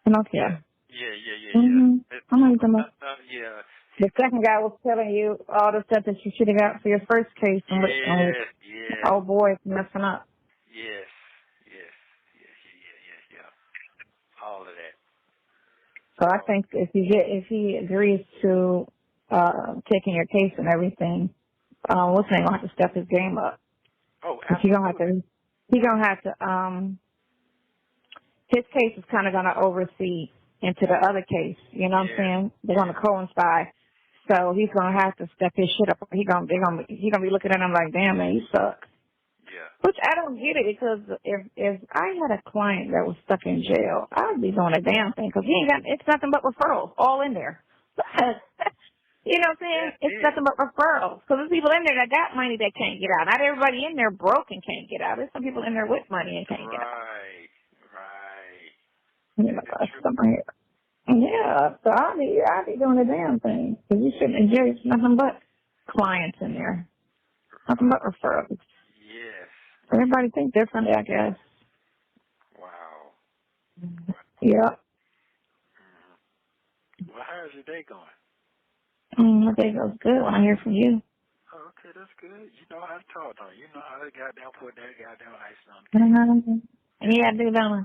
Pinocchio. Yeah. Mm-hmm. I'm talking about. Yeah. The second guy was telling you all the stuff that you should have got for your first case, and Yes. oh boy, it's messing up. Yes. All of that. So I think if he agrees to taking your case and everything, what's name gonna have to step his game up. Oh, absolutely. He's gonna have to his case is kind of gonna oversee into the other case. You know what I'm saying? They're gonna coincide. So he's gonna have to step his shit up. He's gonna be looking at him like, damn man, you suck. Yeah. Which I don't get it, because if I had a client that was stuck in jail, I'd be doing a damn thing, because it's nothing but referrals all in there. You know what I'm saying? It's nothing but referrals. Because there's people in there that got money that can't get out. Not everybody in there broke and can't get out. There's some people in there with money and can't get out. Right. You know, something here. Yeah, so I'll be doing a damn thing. Because you shouldn't enjoy nothing but clients in there. Nothing but referrals. Yes. Everybody thinks differently, I guess. Wow. Yeah. Well, how's your day going? My day goes good when I hear from you. Oh, okay, that's good. You know how to talk, don't you? You know how to goddamn put that goddamn ice on. Yeah, I do, don't I?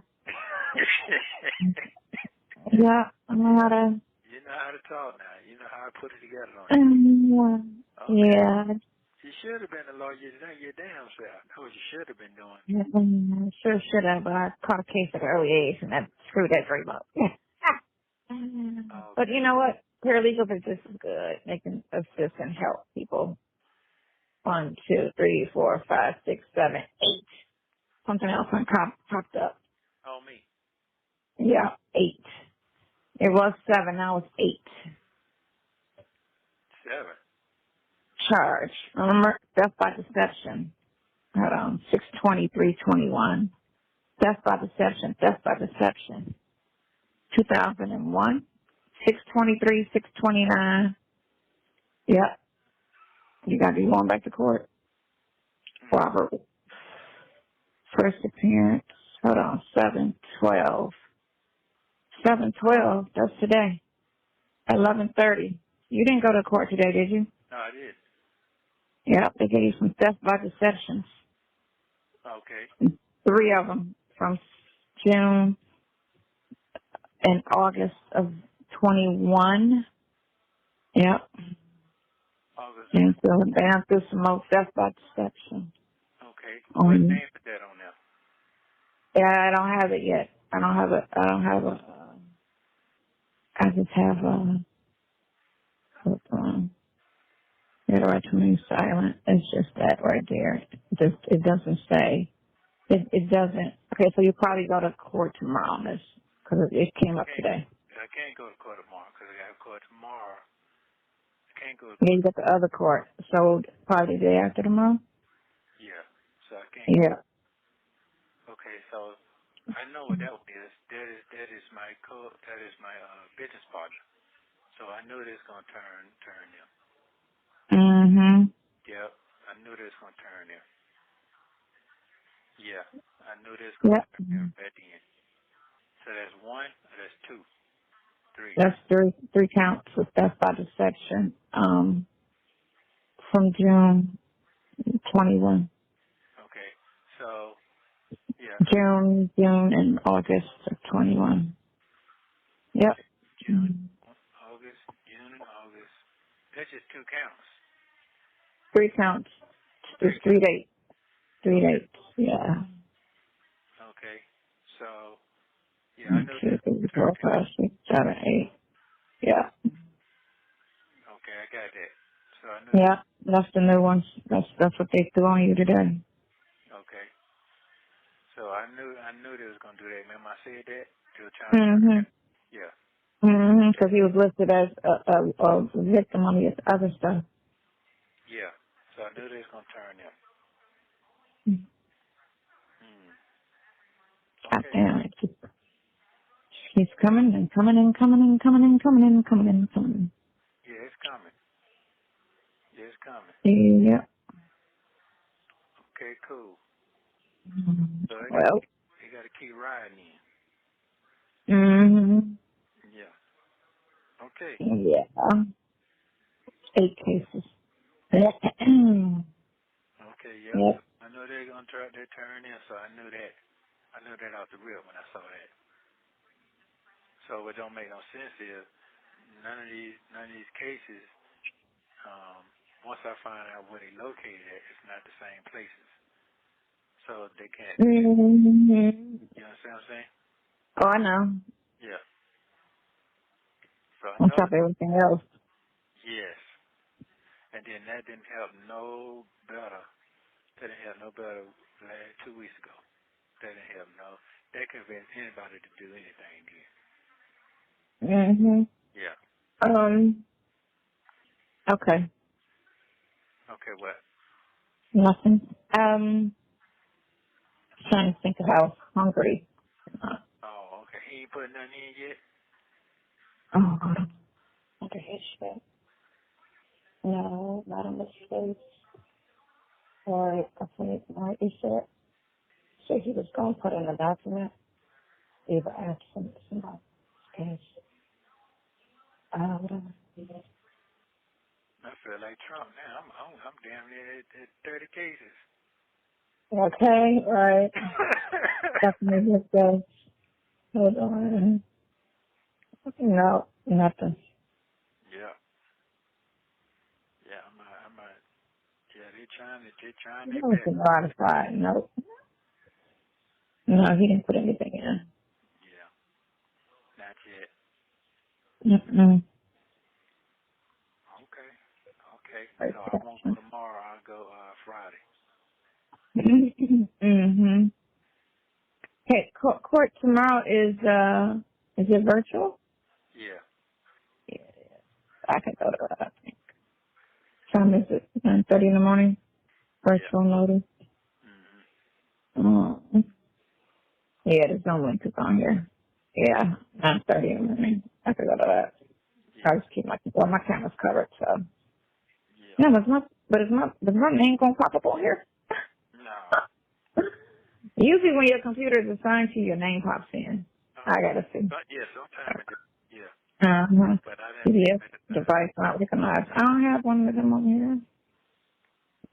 Yeah, I know how to. You know how to talk now. You know how to put it together, don't you? Okay. Yeah. You should have been a lawyer today, your damn self. That's what you should have been doing. I sure should have, but I caught a case at an early age, and that screwed that dream up. But you know what? Paralegals are just as good. They can assist and help people. 1, 2, 3, 4, 5, 6, 7, 8. Something else popped up. Oh, me. Yeah, 8. It was 7, now it's 8. 7. Charge. Remember, death by deception. Hold on, 6/23/21. Death by deception. 2001. 6/23, 6/29. Yep. You got to be going back to court. Robert. First appearance. Hold on, 7/12. 7/12. That's today. 11:30. You didn't go to court today, did you? No, I did. Yep. They gave you some death by deceptions. Okay. 3 of them from June and August of 21. Yep. August. And so down through some more death by deception. Okay. What name is that on there? Yeah, I don't have it yet. I just have hold on. right to remain silent. It's just that right there. It doesn't say. It doesn't. Okay, so you probably go to court tomorrow on this because it came up today. I can't go to court tomorrow because I got court tomorrow. I can't go to Yeah, court. you got the other court. So probably the day after tomorrow? Yeah, so I can't. Yeah. Okay, so I know what that is. That is my business partner. So I knew this gonna turn them. Mm-hmm. Yep, I knew this gonna turn them. Yeah, I knew this gonna Yep. turn them at the end. So that's one, or that's two, three. That's three counts. That's by the section. From June 21. Okay, so yeah, June and August of 21. Yep. June, August, June and August. That's just two counts. 3 counts. There's 3 dates. 3 dates. Yeah. Okay, so yeah, I 1, knew 2, this 3, 4, turned 5, 6, 7, 8. Yeah. Okay, I got that. So I knew this. Yeah. That's the new ones. That's what they threw on you today. Okay. So I knew they was gonna do that. Remember I said that? They were trying to turn Mm-hmm. it. Yeah. Because he was listed as a victim on the other stuff. Yeah. So I knew they was gonna turn them. God Okay. damn it. He's coming and coming and coming and coming and coming and coming and coming. Yeah, it's coming. Yeah, it's coming. Yeah. Okay, cool. So Well. they gotta keep riding in. Mm-hmm. Yeah. Okay. Yeah. 8 cases. Okay, yep. Yep. So I know they're gonna try to turn in, so I knew that. I knew that out the rip when I saw that. So what don't make no sense is none of these cases, once I find out where they located at, it's not the same places. So they can't, Mm-hmm. you understand what I'm saying? Oh, I know. Yeah. So I On know, top of everything else. yes. And then that didn't help no better. That didn't help no better last 2 weeks ago. That didn't help no. That convinced anybody to do anything then. Mm-hmm. Yeah. Okay. Okay, what? Nothing. Trying to think of how hungry. Oh, okay. He ain't put nothing in yet? Oh, God. Okay, shit. No, not on the space. Alright, I think, alright, you said, so he was going to put in the document, either absent, somebody, case, whatever. I feel like Trump now. I'm damn near at 30 cases. Okay, right. Definitely just go, hold on. No, nothing. Yeah. Yeah, yeah, they trying their best. Nothing ratified, nope. No, he didn't put anything in. Yeah. Not yet. Mm-mm. Okay. Okay. Right So I won't go tomorrow. I'll go Friday. mm-hmm. Hey, court tomorrow is it virtual? Yeah. Yeah, it is. I can go to that, I think. Time is it? 9:30 in the morning? Yeah. Virtual notice? Mhm. Yeah, there's no link on here. Yeah, 9:30 in the morning. I could go to that. I Yeah. just keep my camera's covered, so. Yeah. Yeah, there's my name gonna pop up on here? No. Usually when your computer is assigned to you, your name pops in. I Okay. gotta see. But yeah, sometime it. Yeah. Uh-huh. But I didn't see CBS it. device not recognized. I don't have one of them on here.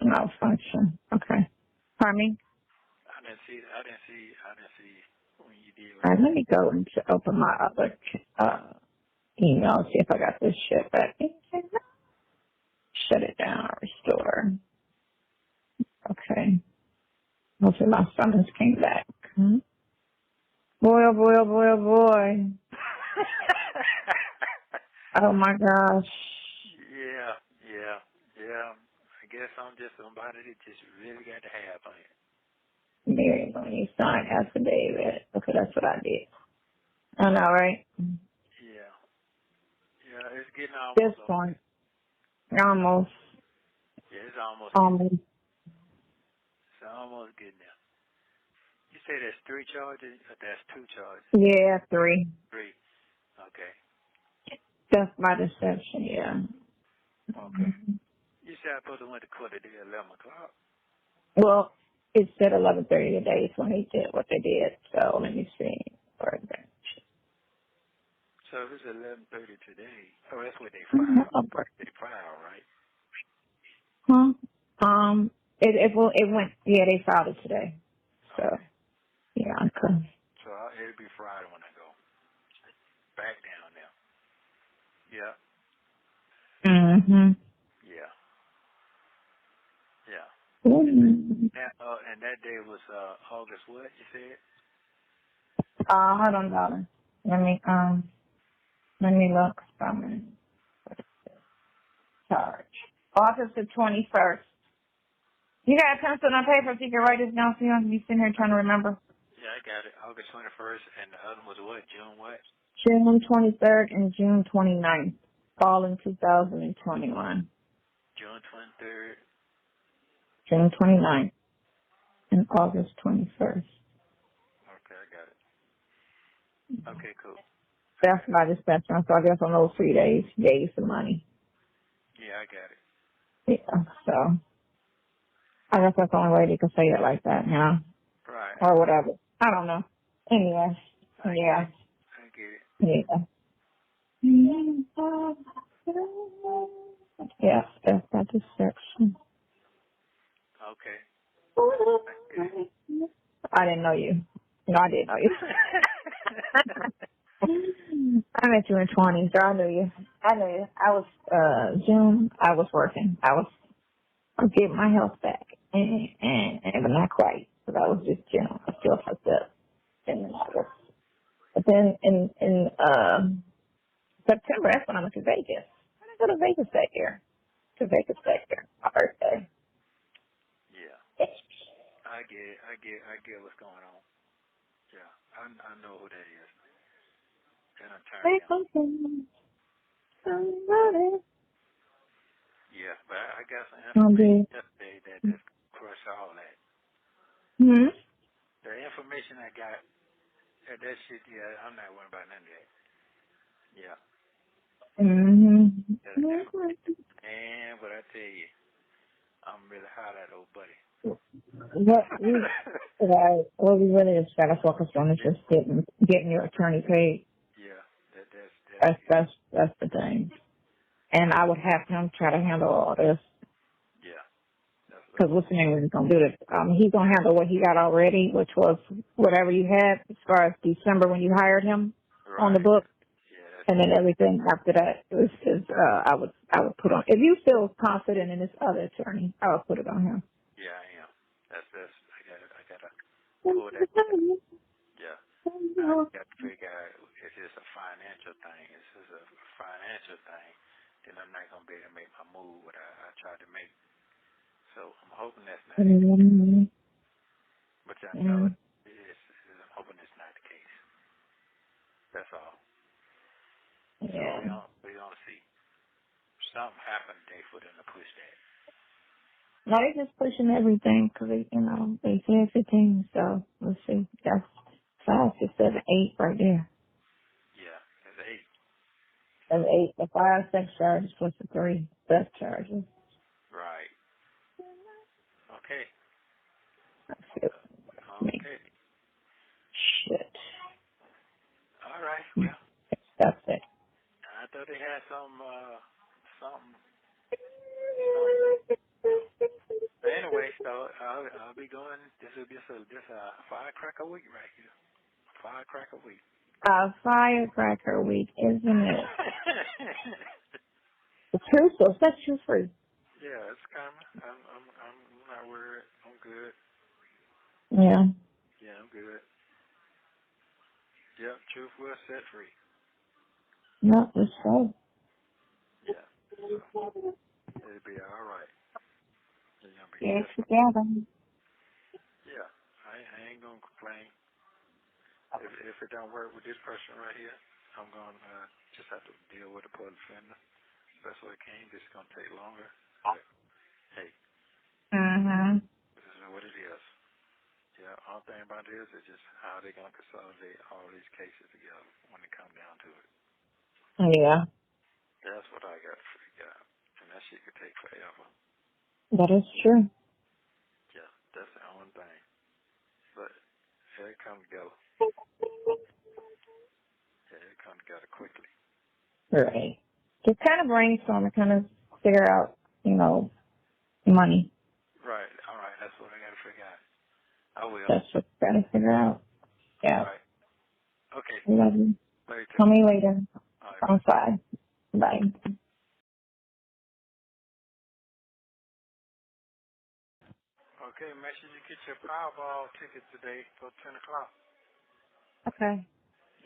No function. Okay. Pardon me? I didn't see. When you did All what right, you. let me go and open my other email, see if I got this shit back. Shut it down, restore. Okay. Hopefully my summons came back. Hmm? Boy, oh boy, oh boy, oh boy. Oh my gosh. Yeah. Yeah. Yeah. somebody that just really got to have on it. Marry money, sign affidavit. Okay, that's what I did. I know, right? Yeah. Yeah, it's getting This almost. point, almost. Yeah, it's almost. Almost. It's almost getting there. You say that's 3 charges, or that's 2 charges? Yeah, 3. 3. Okay. That's my deception, yeah. Okay. You said I supposed to went to court at 11 o'clock. Well, it said 11:30 today is when they did what they did. So let me see. So if it's 11:30 today, that's what they filed. They filed, right? Huh? It went. Yeah, they filed it today. So Okay. yeah, I could. So it'll be Friday when I go back down there. Yeah. Mhm. Yeah. Yeah. Mm-hmm. And that day was August what you said? Hold on, darling. Let me look. Charge. August the 21st. You got a pencil and paper so you can write this down so you don't be sitting here trying to remember. Yeah, I got it. August 21st, and the other one was what? June what? June 23rd and June 29th. All in 2021. June 23rd. June 29th and August 21st. Okay, I got it. Okay, cool. That's my dispatcher. So I guess on those 3 days, he gave you some money. Yeah, I got it. Yeah, so I guess that's the only way they could say it like that, you know? Right. Or whatever. I don't know. Anyway, yeah. I get it. Yeah. Yeah, that's my deception. Okay. I didn't know you. No, I didn't know you. I met you in 20, so I knew you. I knew you. I was, June, I was working. I was getting my health back. But not quite. So that was just June. I still fucked up. And then August. But then in September, that's when I went to Vegas. I didn't go to Vegas that year. To Vegas that year. My birthday. Yeah. I get what's going on. Yeah. I know who that is. And I'm turning down. Yeah, but I got some information yesterday that just crushed all that. Hmm? The information I got, that shit, yeah, I'm not worried about none of that. Yeah. Mm-hmm. And what I tell you, I'm really hot at old buddy. What we really just gotta focus on is just getting your attorney paid. Yeah, that's That's the thing. And I would have him try to handle all this. Yeah. Because what's the name was gonna do this? He's gonna handle what he got already, which was whatever you had as far as December when you hired him on the book. Yeah, and then everything after that is I would put on. If you feel confident in this other attorney, I would put it on him. Yeah, I am. That's I gotta pull that. Yeah. I got to figure out if it's a financial thing. If it's a financial thing, then I'm not gonna be able to make my move what I tried to make. So I'm hoping that's not it. But I know it is. I'm hoping it's not the case. That's all. Yeah. So we don't see. Something happened today for them to push that. No, they're just pushing everything because they said 15. So let's see. That's 5, 6, 7, 8 right there. Yeah, that's 8. That's 8. The 5 sex charges plus the 3 theft charges. Right. Okay. That's it. Okay. Shit. All right. Well, That's it. I thought they had something. Anyway, so I'll be going. This will be just a firecracker week right here. Firecracker week. Firecracker week, isn't it? The truth will set you free. Yeah, it's coming. I'm not worried. I'm good. Yeah. Yeah, I'm good. Yep, truth will set free. No, it's so. Yeah, so it'll be all right. You're gonna be Get just together. yeah. I ain't gonna complain. If it don't work with this person right here, I'm gonna just have to deal with the public defender. That's what it came. This is gonna take longer. But hey, this is what it is. Yeah, all thing about this is just how they're gonna consolidate all these cases together when it comes down to it. Yeah, That's what I got to figure out. And that shit could take forever. that is true. Yeah, that's the only thing. But it come together. Yeah, it come together quickly. Right. Just kind of brainstorm and kind of figure out, money. Right. All right. That's what I got to figure out. I will. That's what you got to figure out. All Yeah. right. Okay. Love you. Later. Call me later. All right. On 5. Bye. Okay. Make sure you get your Powerball ticket today for 10 o'clock. Okay.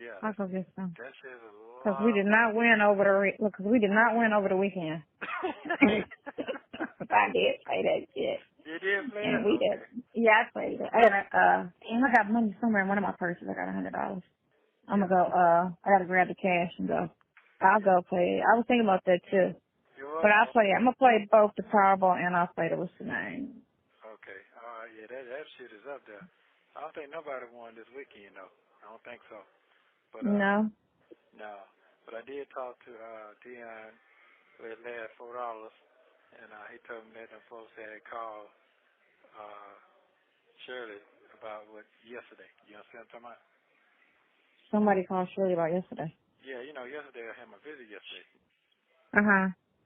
Yeah. I'll go get some. That shit is a Because lot we of did not win over the weekend. I did play that shit. You did play And it? we Okay. did. Yeah, I played it. I got money somewhere in one of my purses. I got $100. I'm gonna go, I gotta grab the cash and go. I'll go play it. I was thinking about that too. But I'll play it. I'm gonna play both the Powerball and I'll play the what's the name. Okay. All right. Yeah, that shit is up there. I don't think nobody won this weekend though. I don't think so. But No. no. But I did talk to Dion with last $4, and he told me that the folks had called Shirley about what yesterday. You understand what I'm talking about? Somebody called Shirley about yesterday. Yeah, yesterday I had my visit yesterday.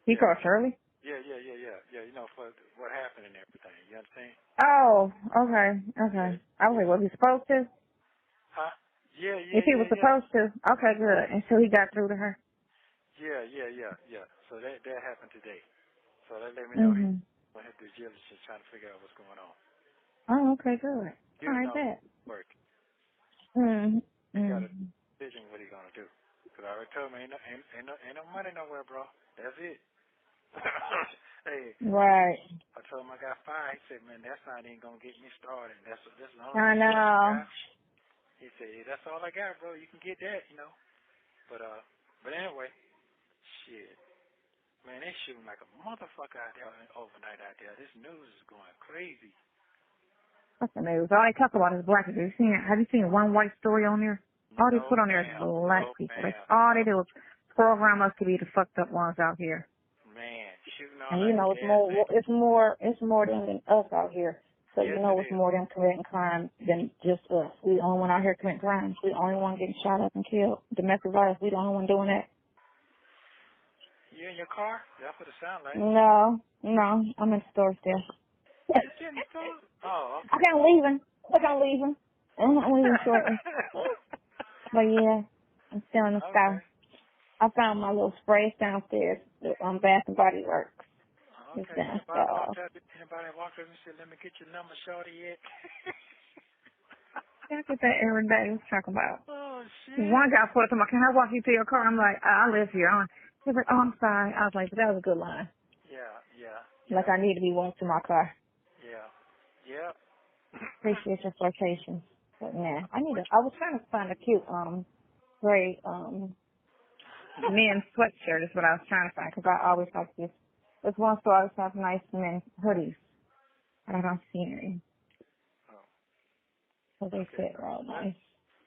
He Yeah. called Shirley? Yeah. Yeah, for what happened and everything. You understand? Oh, okay. Yeah. I was like, was he supposed to? Huh? Yeah. If he was supposed to. Okay, good. And so he got through to her? Yeah. So that happened today. So that let me know he's Mhm. going to have due diligence trying to figure out what's going on. Oh, okay, good. All You right, know bet. work. Mhm. He got a Mhm. decision what he going to do. Because I already told him ain't no money nowhere, bro. That's it. Hey, Right. I told him I got fired. He said, man, that's not even going to get me started. That's the only I resource I know. got. He said, hey, that's all I got, bro. You can get that. But anyway, shit. Man, they shooting like a motherfucker out there overnight out there. This news is going crazy. What's the news? All they talk about is black people. Have you seen one white story on there? All they No, put on there is ma'am. black No, people. That's ma'am. all they No. do is program us to be the fucked up ones out here. Man, shooting on And like a gas station. it's more them than us out here. So Yes, it it's is. more them committing crime than just us. We the only one out here committing crimes. We the only one getting shot up and killed. Domestic violence, we the only one doing that. You in your car? That's what it sounds like. No, I'm in the store still. You in the store? Oh, okay. I'm leaving. I'm leaving shortly. But yeah, I'm still in the Okay. store. I found my little sprays downstairs on Bath and Body Works. It's Okay. Anybody downstairs. walked up and said, let me get your number, shorty, yet? That's what that every day was talking about. Oh, shit. One guy put up to my, can I walk you to your car? I'm like, I live here. He's like, oh, I'm sorry. I was like, but that was a good line. Like I need to be walked to my car. Yeah. Appreciate your flirtation. But nah, I What was trying to find a cute, gray, men's sweatshirt is what I was trying to find because I always like this. This one store always has nice men's hoodies. And I don't see any. Oh, So they okay. fit real nice.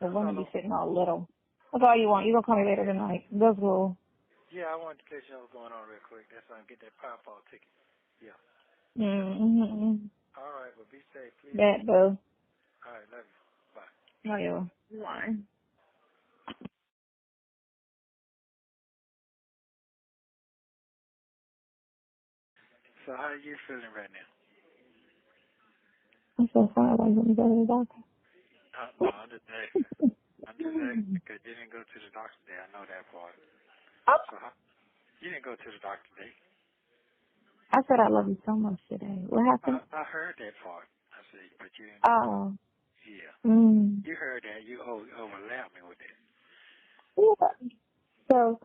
The That's women all. be fitting all little. That's all you want. You gonna call me later tonight. That's cool. Yeah, I wanted to let you know what's going on real quick. That's why I get that Powerball ticket. Yeah. Mm-hmm. All right. Well, be safe, please. That boo. All right. Love you. Bye. Oh, yeah. Why? So how are you feeling right now? I'm so sorry. Like, let me go to the doctor. No, I'm just asking. I'm just asking because you didn't go to the doctor today. I know that part. So you didn't go to the doctor today. I said I love you so much today. What happened? I heard that part. I said, but you didn't go. Oh. Yeah. Mm. You heard that. You overlapped me with it. Yeah. So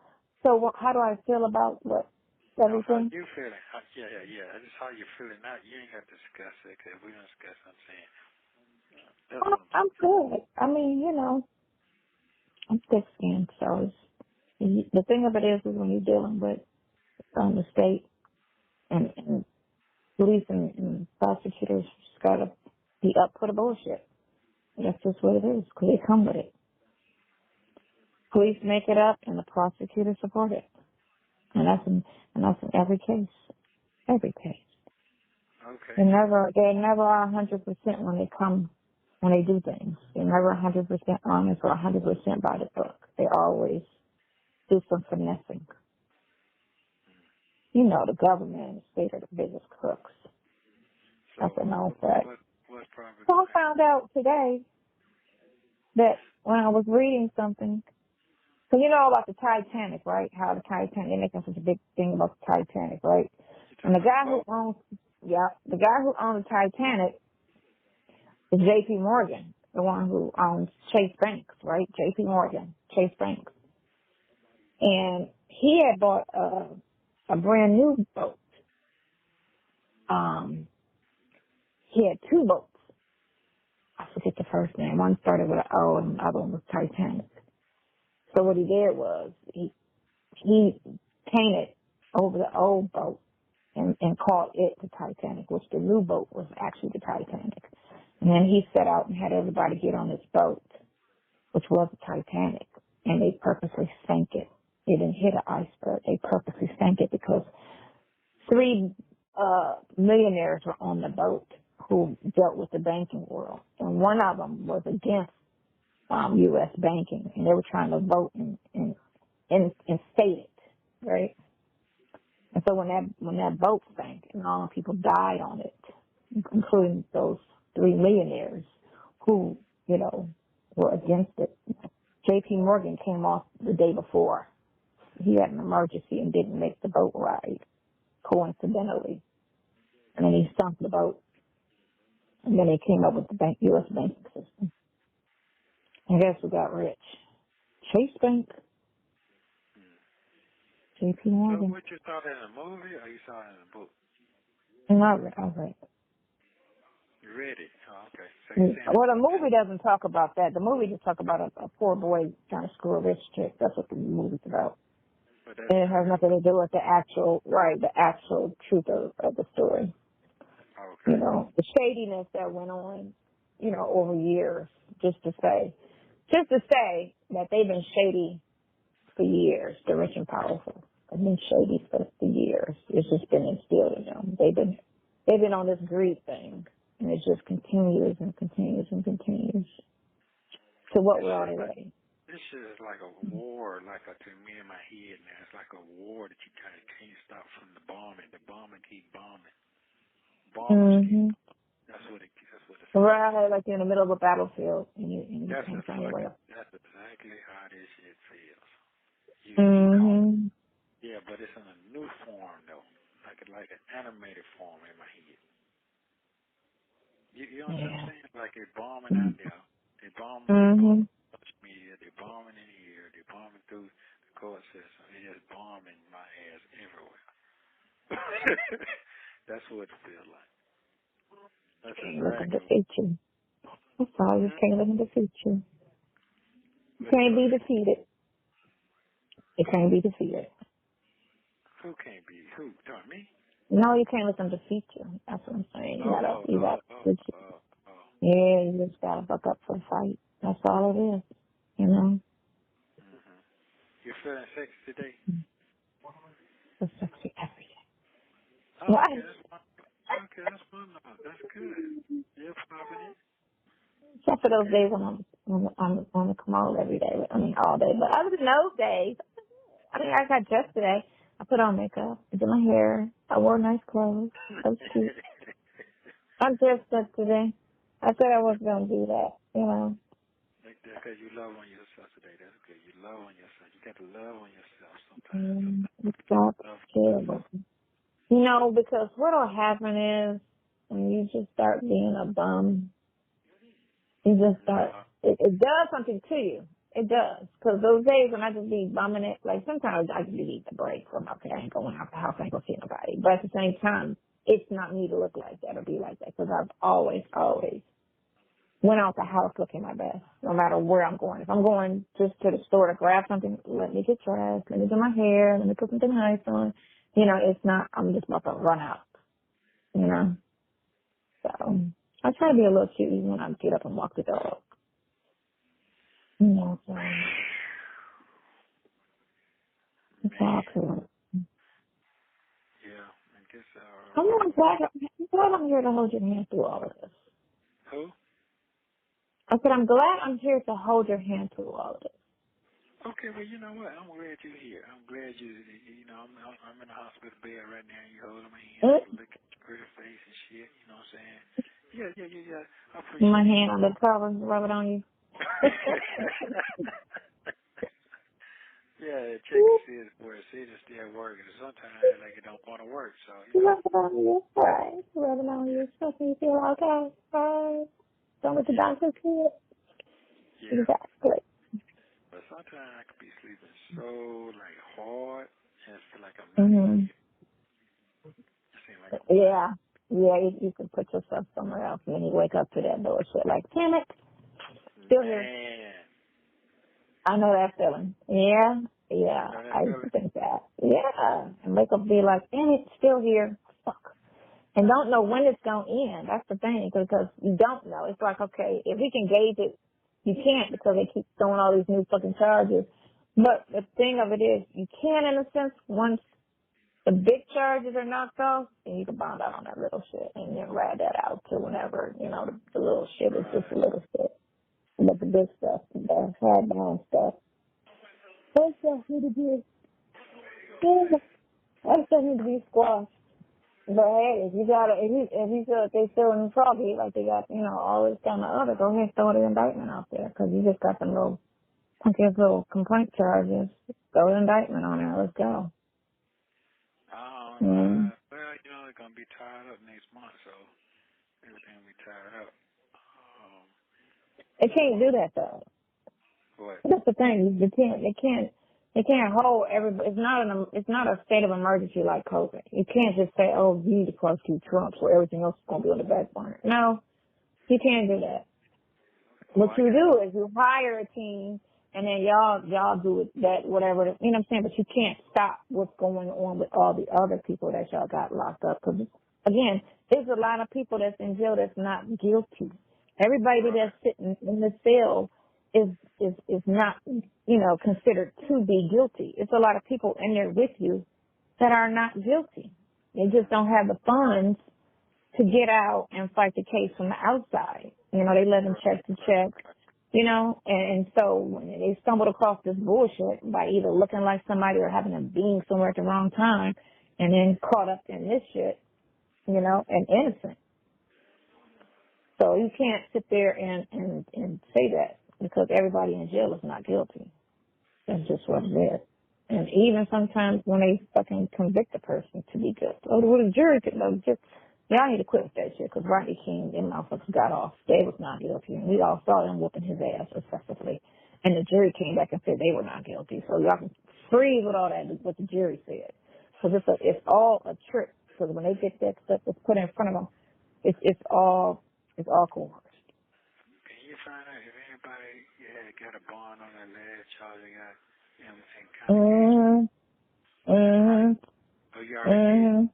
how do I feel about what Now, how everything. you feeling? Yeah. Just how you feeling now. You ain't got to discuss it because we don't discuss what I'm saying. That's what I'm I'm talking about. good. I mean, I'm thick-skinned, so the thing of it is when you're dealing with the state and police and prosecutors, just gotta be up for the bullshit. That's just what it is, because they come with it. Police make it up, and the prosecutors support it, and that's in every case. Every case. Okay. They're never 100% when they do things. They're never 100% honest or 100% by the book. They always do some finessing. The government and the state are the biggest crooks. So That's a known fact. what's probably So I going to happen? found out today that when I was reading something, so you know about the Titanic, right? How the Titanic, they're making such a big thing about the Titanic, right? You And talking about the guy who owns the Titanic is J.P. Morgan, the one who owns Chase Banks, right? J.P. Morgan, Chase Banks. And he had bought a brand new boat. He had two boats. I forget the first name. One started with an O and the other one was Titanic. So what he did was he painted over the old boat and called it the Titanic, which the new boat was actually the Titanic. And then he set out and had everybody get on this boat, which was the Titanic, and they purposely sank it. They didn't hit an iceberg. They purposely sank it because 3 millionaires were on the boat who dealt with the banking world. And one of them was against U.S. banking, and they were trying to vote and state it, right? And so when that boat sank, and all the people died on it, including those 3 millionaires who, were against it. J.P. Morgan came off the day before. He had an emergency and didn't make the boat ride, coincidentally. And then he sunk the boat. And then they came up with the U.S. banking system. And guess who got rich? Chase Bank. J.P. So Morgan. what you saw in a movie or you saw it in a book? And I read. You read it? Oh, okay. So you're saying Well, the movie doesn't talk about that. The movie just talk about a poor boy trying to screw a rich chick. That's what the movie's about. And it has nothing to do with the actual truth of the story. Okay. The shadiness that went on, over years, just to say that they've been shady for years, the rich and powerful. They've been shady for years. It's just been instilled in them. They've been on this greed thing, and it just continues and continues and continues. To what we're on today. This shit is like a war, to me in my head now. It's like a war that you kind of can't stop from the bombing. The bombing keep bombing. Bombers keep. That's what it's. Right, like you're in the middle of a battlefield, and you can't find your way up. That's exactly how this shit feels. Yeah, but it's in a new form though, like an animated form in my head. You know what I'm saying? Like they're bombing out there. They're bombing social media. They're bombing in here. They're bombing through the court system. They're just bombing my ass everywhere. That's what it feels like. That's Can't look in the exactly. future. That's all. You can't look in the future. You can't be defeated. You can't be defeated. Who can't be? Who? Tell me? No, you can't let them defeat you. That's what I'm saying. You just gotta buck up for the fight. That's all it is. You're feeling sexy today? It's sexy every day. Oh, okay, that's wonderful. That's good. You're popping it. Except for those days when I'm on the commode every day. All day. But other than those days, I got dressed today. I put on makeup. I did my hair. I wore nice clothes. I was cute. I'm dressed up today. I said I wasn't going to do that, That's because you love on yourself today. That's good. You love on yourself. You got to love on yourself sometimes. It's terrible. Because what'll happen is when you just start being a bum, you just start, it does something to you. It does. Because those days when I just be bumming it, like sometimes I just need the break from, okay, I ain't going out the house, I ain't going to see nobody. But at the same time, it's not me to look like that or be like that. Because I've always went out the house looking my best, no matter where I'm going. If I'm going just to the store to grab something, let me get dressed, let me do my hair, let me put something nice on. You know, it's not, I'm just about to run out, you know. So I try to be a little cute even when I get up and walk the dog. You know, so it's all cool. Yeah, I guess I'm glad I'm here to hold your hand through all of this. Who? I said, I'm glad I'm here to hold your hand through all of this. Okay, well, you know what? I'm glad you're here. I'm glad you know, I'm in the hospital bed right now. You holding my hand, look at your pretty face and shit. You know what I'm saying? Yeah. I appreciate My it. hand on the cover, rub it on you. Yeah, check and see it where it's still working. Sometimes like it don't want to work, so you know. Rub it on you, right? Rub it on you, so you feel okay, right? Don't let the doctor see it. Yeah. Exactly. But sometimes I could be sleeping so like hard and feel like I'm not even here. It seems like I'm Yeah. Yeah, you can put yourself somewhere else and then you wake up to that bullshit like, damn it, still here. man. I know that feeling. Yeah, You know that I used to feeling? think that. Yeah, and wake up and be like, damn it, still here. Fuck. And don't know when it's going to end. That's the thing, because you don't know. It's like, okay, if we can gauge it, you can't because they keep throwing all these new fucking charges. But the thing of it is, you can in a sense once the big charges are knocked off, and you can bond out on that little shit and then ride that out to whenever, you know, the little shit is just a little shit. But the big stuff, the hardbound stuff, that stuff need to be, that stuff need to be squashed. But hey, if you feel that they still in trouble, like they got, you know, all this kind of other, go ahead and throw the indictment out there, because you just got them little, little complaint charges. Throw the indictment on there. Let's go. Well, you know, they're going to be tied up next month, so everything will be tied up. They can't do that though. What? That's the thing. They can't hold everybody. It's not a state of emergency like COVID. You can't just say, oh, you need to prosecute Trump, so everything else is going to be on the back burner. No, you can't do that. What you do is you hire a team, and then y'all do it, that whatever, you know what I'm saying? But you can't stop what's going on with all the other people that y'all got locked up. Because again, there's a lot of people that's in jail that's not guilty. Everybody that's sitting in the cell is not, you know, considered to be guilty. It's a lot of people in there with you that are not guilty. They just don't have the funds to get out and fight the case from the outside. You know, they live in check to check, you know, and so when they stumbled across this bullshit by either looking like somebody or having a being somewhere at the wrong time and then caught up in this shit, you know, and innocent. So you can't sit there and say that, because everybody in jail is not guilty. That's just what it is. And even sometimes when they fucking convict a person to be guilty, or the jury could know, just, y'all need to quit with that shit, because Rodney King, them motherfuckers got off. They was not guilty. And we all saw them whooping his ass excessively. And the jury came back and said they were not guilty. So y'all can freeze with all that, what the jury said. Because it's all a trick. Because when they get that stuff that's put in front of them, it's all coerced. Can you find out if anybody got a bond on that last charge they got in convocation? Oh, you already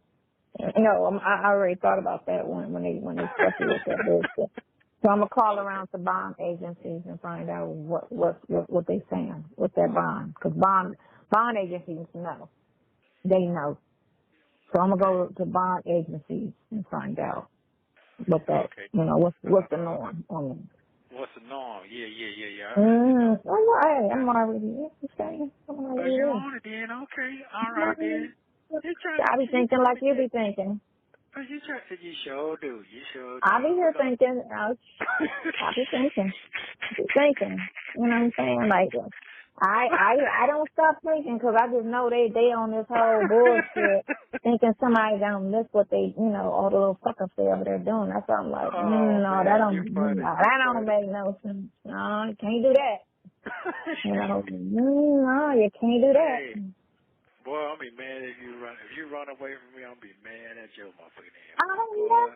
did? No, I already thought about that when they stuck you with that bullshit. So I'm gonna call around to bond agencies and find out what they saying with that bond, because bond agencies know, they know. So I'm gonna go to bond agencies and find out what that, you know, what's the norm on them. What's the norm? Yeah. I'm already saying. Oh, you on it then? Okay, all right then. I be thinking like you be thinking. Oh, you sure do. I be here thinking. I be thinking. You know what I'm saying? Like, I don't stop thinking, because I just know they on this whole bullshit, thinking somebody gonna miss what they, you know, all the little fuck ups they over there doing. That's why I'm like, no, that don't make no sense. No, you can't do that. You know, no, you can't do that. Hey, boy, I'll be mad if you run. If you run away from me, I'll be mad at your motherfucking ass. I don't Boy, know.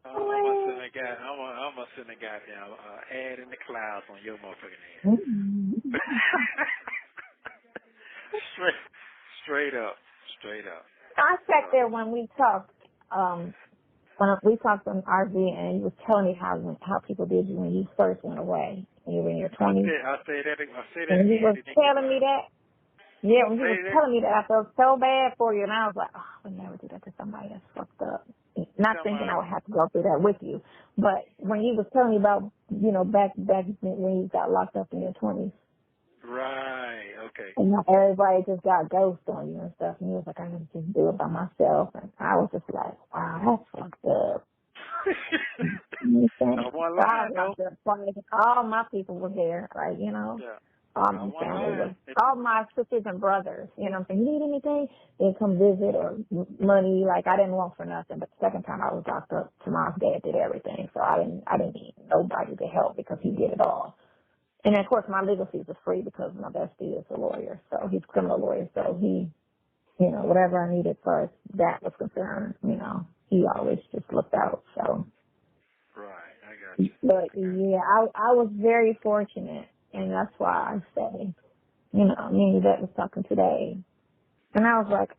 I'm gonna send a guy. I'm gonna send a goddamn ad in the clouds on your motherfucking ass. straight up. I sat there when we talked. When we talked on RV, and he was telling me how people did you when you first went away. When you were in your 20s. I say that. And he was telling me that. Yeah, when he was telling me that, I felt so bad for you, and I was like, oh, I would never do that to somebody that's fucked up. Not thinking I would have to go through that with you, but when he was telling me about, back when you got locked up in your 20s. Right. Okay. And everybody just got ghost on you and stuff, and he was like, I can just do it by myself, and I was just like, wow, that's fucked up. You know all my people were there, like, Yeah. all my family, all my sisters and brothers, you know what I'm saying? You need anything? They'd come visit or money, like I didn't want for nothing, but the second time I was locked up, Tomorrow's dad did everything, so I didn't need nobody to help because he did it all. And of course my legal fees are free because my bestie is a lawyer, so he's a criminal lawyer, so he, whatever I needed as far as that was concerned, he always just looked out, so. Right, I got you. But yeah, I was very fortunate, and that's why I say, me and Yvette was talking today, and I was like,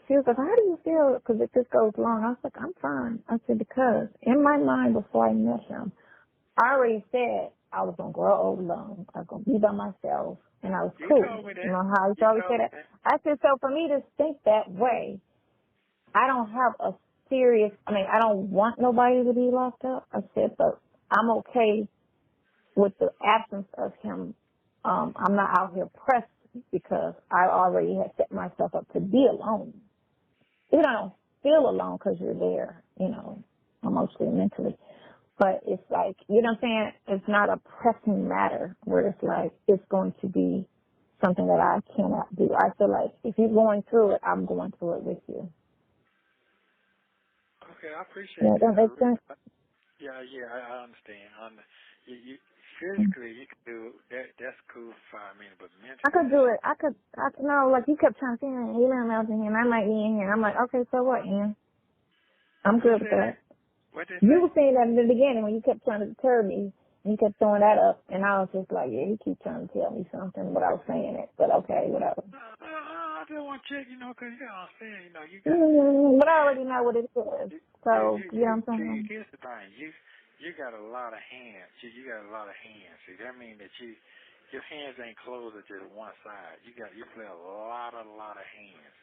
she was like, how do you feel? Because if this goes long, I was like, I'm fine. I said, because in my mind before I met him, I already said I was going to grow old alone. I was going to be by myself, and I was cool. You know how he always said that? I said, so for me to think that way, I don't have a serious, I don't want nobody to be locked up. I said, but I'm okay with the absence of him. I'm not out here pressed because I already had set myself up to be alone. You don't feel alone because you're there, emotionally and mentally. But it's like, you know what I'm saying? It's not a pressing matter where it's like it's going to be something that I cannot do. I feel like if you're going through it, I'm going through it with you. Okay, I appreciate that. That makes sense? Yeah, I understand. You physically you can do that. That's cool for 5 minutes, but mentally, I could do it. I could know, like you kept trying to say, email me, and I might be in here. I'm like, okay, so what, Ian? I'm good with that. What did You were saying that in the beginning when you kept trying to deter me, and you kept throwing that up, and I was just like, yeah, you keep trying to tell me something, but I was saying it. But okay, whatever. I just want to check, because you got to understand, you got. But I already know what it is. So, you know what I'm saying? Here's the thing. You got a lot of hands. You got a lot of hands. See, that means that your hands ain't closed at just one side. You play a lot of hands.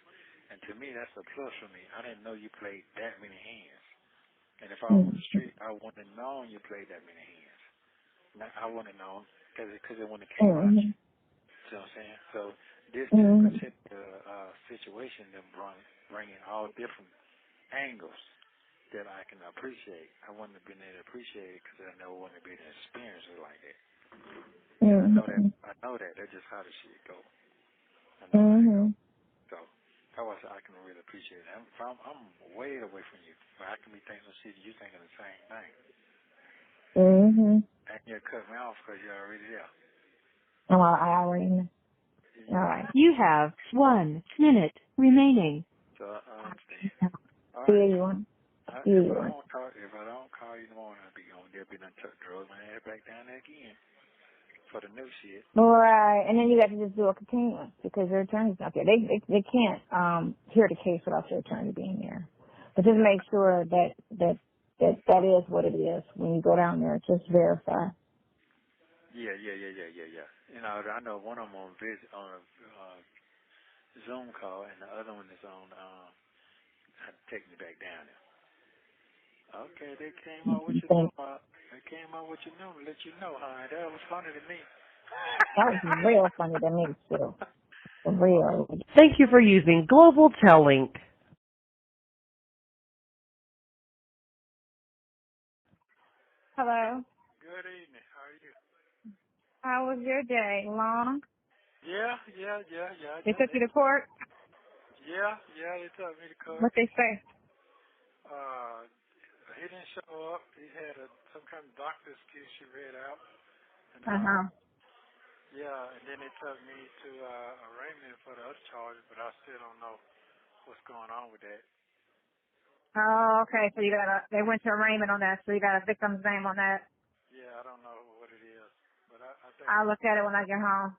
And to me, that's a plus for me. I didn't know you played that many hands. And if I was on the street, I wouldn't have known you played that many hands. Now, I wouldn't have known because it wouldn't have came out you. See what I'm saying? So this particular situation, them bringing all different angles that I can appreciate. I wouldn't have been able to appreciate it because I never wanted to be able to experience it like that. I know that. That's just how the shit go. I know how it go. So that's why I can really appreciate it. I'm way away from you, but I can be thinking of shit you thinking the same thing. And you cut me off because you're already there. Well, I already know. All right. You have 1 minute remaining. So I understand. All right. If I don't call you in the morning, there'll be done drove my head back down there again for the new shit. All right, and then you got to just do a continuance because your attorney's not there. They can't hear the case without your attorney being there. But just make sure that is what it is when you go down there. Just verify. Yeah. I know one of them on a Zoom call, and the other one is on take me back down there. Okay, they came out with your number. They came out with your number, let you know, huh? That was funny to me. That was real funny to me, too. For real. Thank you for using Global Tellink. Hello. Good evening. How are you? How was your day? Long? Yeah. They took you to court? Yeah, they took me to court. What they say? He didn't show up. He had some kind of doctor excuse she read out. And, Yeah, and then they took me to arraignment for the other charges, but I still don't know what's going on with that. Oh, okay. So they went to arraignment on that. So you got a victim's name on that. Yeah, I don't know what it is, but I think I'll it's. look at it when I get home.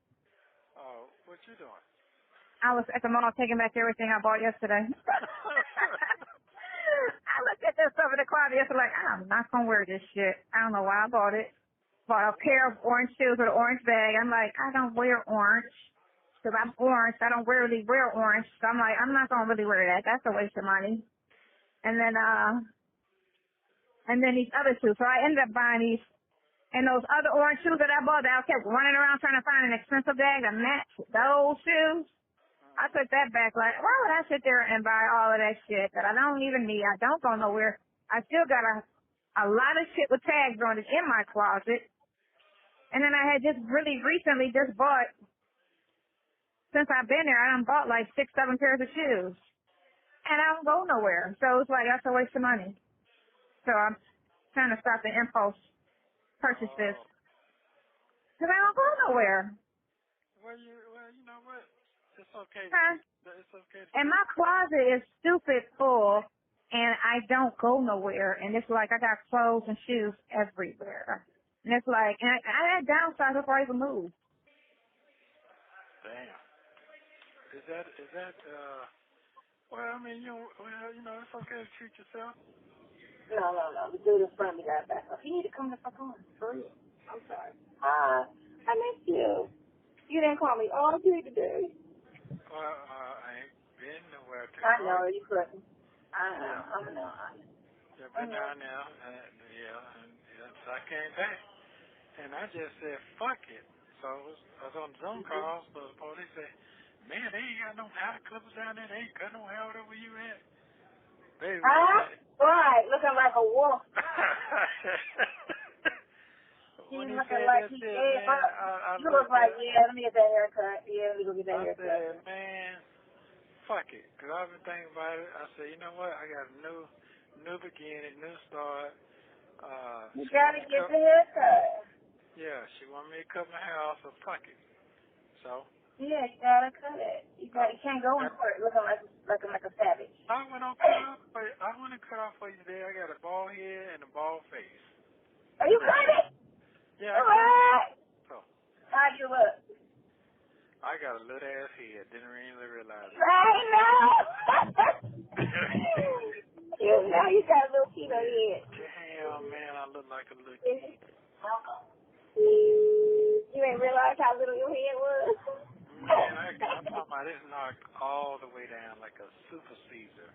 Oh, what you doing? I was at the mall taking back everything I bought yesterday. I looked at this stuff in the closet yesterday like, I'm not going to wear this shit. I don't know why I bought it. Bought a pair of orange shoes with an orange bag. I'm like, I don't wear orange. Because I'm orange. I don't really wear orange. So I'm like, I'm not going to really wear that. That's a waste of money. And then these other shoes. So I ended up buying these. And those other orange shoes that I bought, that I kept running around trying to find an expensive bag to match those shoes. I took that back like, why would I sit there and buy all of that shit that I don't even need? I don't go nowhere. I still got a lot of shit with tags on it in my closet. And then I had just really recently just bought, since I've been there, I done bought like 6, 7 pairs of shoes. And I don't go nowhere. So it's like, that's a waste of money. So I'm trying to stop the impulse purchases. Oh, Because I don't go nowhere. well, you know what? It's okay to Huh? treat. It's okay to And treat my yourself. closet is stupid full, and I don't go nowhere. And it's like I got clothes and shoes everywhere. And it's like, and I had downsized before I even moved. Damn. Is that? Well, I mean, you know, it's okay to treat yourself. No. The dude in front of me got back up. You need to come the fuck on. For real. I'm sorry. I miss you. You didn't call me all day today. Well, I ain't been nowhere to I call know, you. you couldn't. Yeah. I know. Yeah, I been know. down there. And so I came back, and I just said, fuck it. So I was on Zoom calls, but the police said, man, they ain't got no hair clippers down there. They ain't cut no hair over where you at. Baby, when they said, Right, looking like a wolf. He's when he looking said like that he shit, gave man, up. I You look looked like, at it. yeah, let me get that haircut. Yeah, let me go get that I haircut. said, man, fuck it. Because I've been thinking about it. I said, you know what? I got a new beginning, new start. You She want gotta me to get cut, the haircut. yeah, she want me to cut my hair off, so fuck it. So, Yeah, you gotta cut it. You can't go in I, court looking like a savage. I went on cut off for you. I went to cut off for you today. I got a bald head and a bald face Are you today. cutting? Yeah, I cut it. What? So, How you look? I got a little ass head. Didn't really realize it. I know. You know you got a little feet on your head. Damn, man, I look like a little kid. You ain't realize how little your head was? Man, I'm talking about this knocked all the way down like a super Caesar.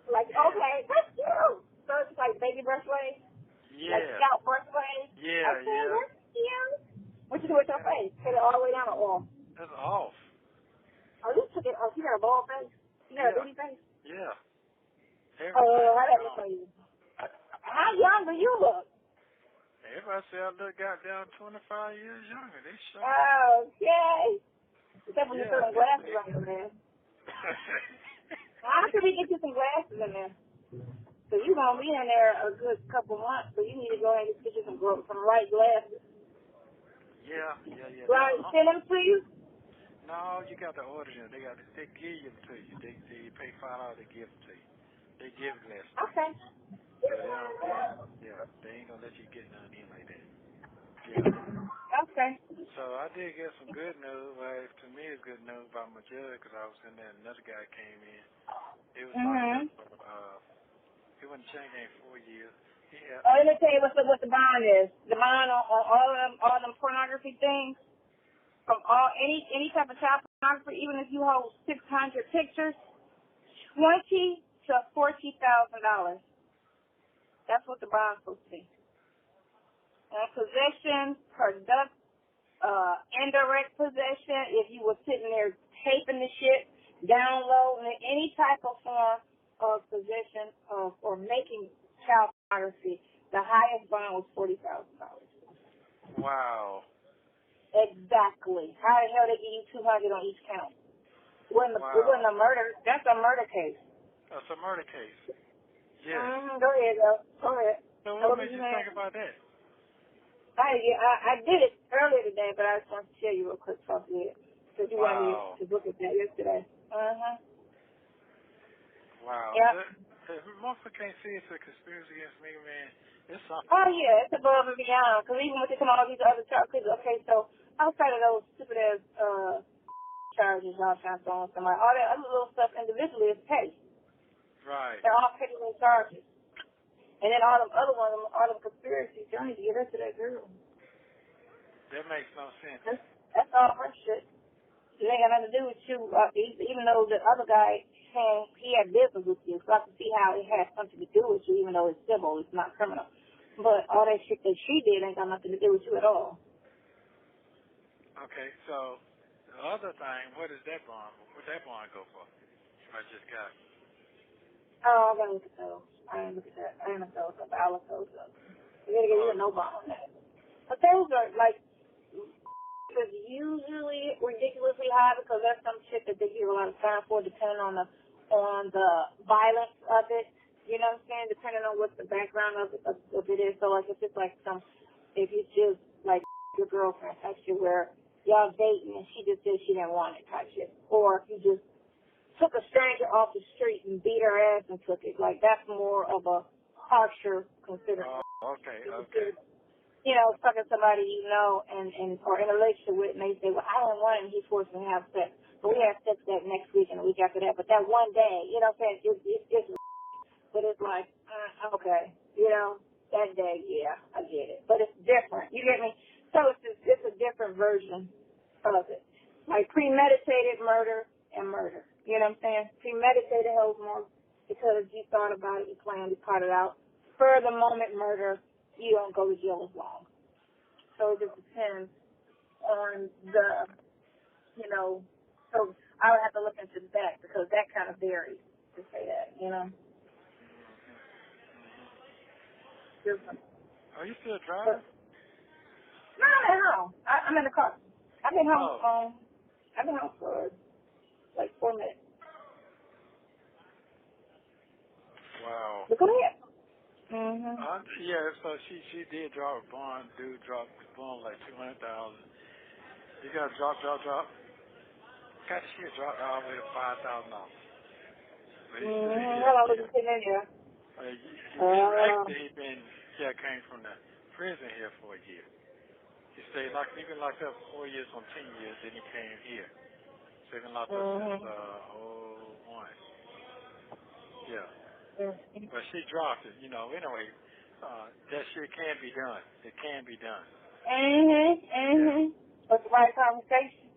Like, And okay, that's cute. So it's like baby brush waves? Like yeah, scalp brush waves? Okay, yeah. that's cute. What you do with your face? Put it all the way down or off? That's off. Oh, you took it, oh, you got a bald face? You got a Yeah, baby face? yeah. Oh, Everything I is got to gone. tell you. How young do you look? Everybody say I look goddamn 25 years younger. They show. Okay. Except when you put Yeah, some glasses on your man. How can we get you some glasses in there? So you gonna be in there a good couple months, so you need to go ahead and get you some right glasses. yeah. Do I send them to you? No, you got to order them. They give them to you. They pay $5 to give them to you. They give glasses to you. Okay. Yeah, they ain't gonna let you get none in like that. Yeah. Okay. So I did get some good news. Well, to me, it's good news about my judge because I was in there. Another guy came in. He was locked up. Mhm. He wasn't chained in 4 years. He had Oh, let me tell you what the bond is. The bond on all them pornography things, from any type of child pornography, even if you hold 600 pictures, $20,000 to $40,000. That's what the bond's supposed to be. And possession, indirect possession, if you were sitting there taping the shit, downloading it, any type of form of possession of or making child pornography, the highest bond was $40,000. wow. Exactly. How the hell they give you 200 on each count? It wasn't Wow. a murder. That's a murder case. That's a murder case. Yes. Mm-hmm. Go ahead, though. Go ahead. So What what was made you you saying? think about that? I did it earlier today, but I just wanted to tell you real quick before I forget. Because you wanted me to look at that yesterday. Wow. Yep. If motherfucker can't see it's a conspiracy against me, man, it's something. Oh, yeah, it's above and beyond. Because even with all these other charges, okay, so outside of those stupid-ass charges y'all trying to throw on somebody, all that other little stuff individually is petty. Right. They're all petty little charges. And then all them other ones, all them conspiracies, y'all need to get her to that girl. That makes no sense. That's all her shit. It ain't got nothing to do with you, even though the other guy saying he had business with you, so I can see how it has something to do with you, even though it's civil, it's not criminal. But all that shit that she did ain't got nothing to do with you at all. Okay, so the other thing, what is that bond? What that bond go for? I just got. Oh, I gotta look at those. I didn't look at that. I didn't look those up. I'll look those up. You gotta get you a no bond on that. But those are like, it's usually ridiculously high because that's some shit that they give a lot of time for, depending on the violence of it. You know what I'm saying? Depending on what the background of it is. So like if it's like if it's just like your girlfriend type shit where y'all dating and she just said she didn't want it type shit, or if you just took a stranger off the street and beat her ass and took it, like that's more of a harsher consideration. Okay. You know, fucking somebody you know and or in a relationship with, and they say, well, I don't want him, he forced me to have sex. But we have sex that next week and the week after that. But that one day, you know what I'm saying, it's but it's like, okay, you know, that day, yeah, I get it. But it's different, you get me? So it's a different version of it. Like premeditated murder and murder. You know what I'm saying? Premeditated holds more because you thought about it, you planned, you plotted out. For the moment murder, you don't go to jail as long. So it just depends on the, you know, so I would have to look into that because that kind of varies to say that, you know. Are you still driving? No, I'm at home. I'm in the car. I've been home. I've been home for like 4 minutes. Wow. But go ahead. Yeah, so she did drop a bond. Dude dropped the bond like $200,000. You got to drop. Got the shit dropped all the way to $5,000. But he said, How long was it sitting in there? Actually, he came from the prison here for a year. He stayed he been locked up 4 years on 10 years, then he came here. So he's been locked up since 01. Yeah. But she dropped it, you know. Anyway, that shit can be done. It can be done. Yeah. That's the right conversation.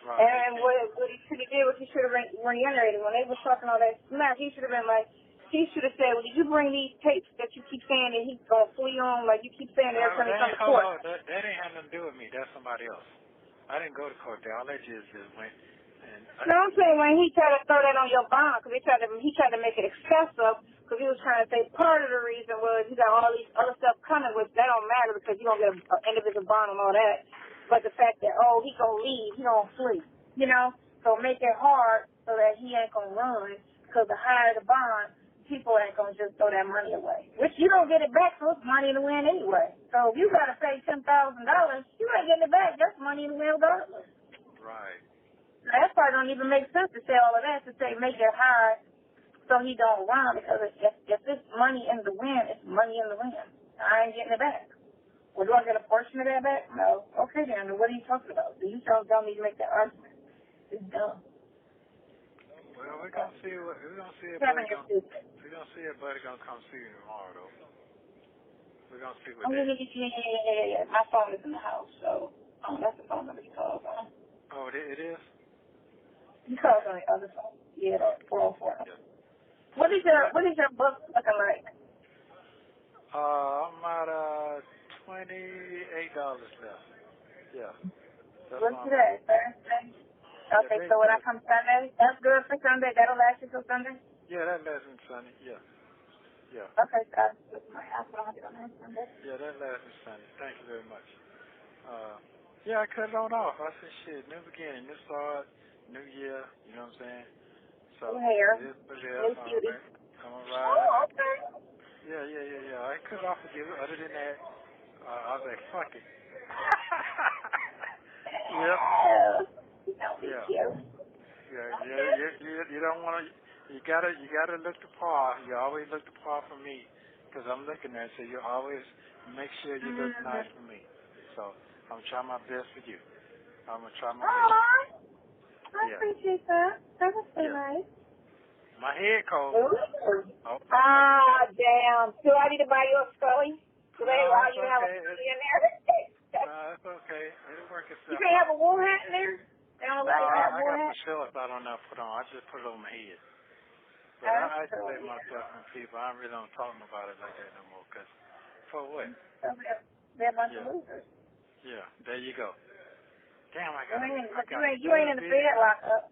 Right. And what he should have did was he should have reiterated. When they were talking all that smack, he should have been like, he should have said, well, did you bring these tapes that you keep saying that he's going to flee on? Like you keep saying every time he comes to court. That ain't had nothing to do with me. That's somebody else. I didn't go to court there. All that just went. No, I'm saying when he tried to throw that on your bond, because he tried to make it excessive, because he was trying to say part of the reason was you got all these other stuff coming, which that don't matter because you don't get an individual bond and all that. But the fact that, he gonna leave, he gonna flee, you know? So make it hard so that he ain't gonna run, because the higher the bond, people ain't gonna just throw that money away. Which you don't get it back, so it's money in the wind anyway. So if you gotta pay $10,000, you ain't getting it back. That's money in the wind regardless. Right. Now, that part don't even make sense to say all of that, to say make it hard so he don't run, because if it's money in the wind, it's money in the wind. I ain't getting it back. Well, do I get a portion of that back? No. Okay, then. What are you talking about? You don't need to make that argument. It's dumb. Well, we're gonna see if Buddy gonna come see you tomorrow, though. We're gonna see what that. Yeah. My phone is in the house, so that's the phone number he calls on. Oh, it is? He calls on the other phone. Yeah, the 404. Yeah. What is your book looking like? I'm at $28 left. Yeah. What's today? Thursday? Okay, so when I come Sunday, that's good for Sunday. That'll last you till Sunday? Yeah, that lasts me Sunday. Yeah. Okay, so that's my ask what I'll get on that Sunday. Yeah, that lasts me Sunday. Thank you very much. Yeah, I cut it on off. I said, shit, new beginning, new start, new year. You know what I'm saying? So new hair, new beauty. I'm all right. Oh, okay. Yeah. I cut it off with you. Other than that, I was like, fuck it. Yep. Don't be Yeah. cute. You don't want to. You gotta look the par. You always look the par for me, because I'm looking at it. So you always make sure you look nice for me. So I'm trying my best for you. I'm gonna try my best. I appreciate that. That was so nice. My head cold. Oh. Damn. Do I need to buy you a Scully? Do they allow you to have a Scully in there? No, it's okay. It'll work itself. You can't have a wool hat in there? They don't allow you to have a wool hat? I got the shorts I don't know put on. I just put it on my head. But I isolate myself from people. I really don't talk about it like that no more. Cause for what? They're a bunch of losers. Yeah, there you go. Damn, you ain't in the bed locked up.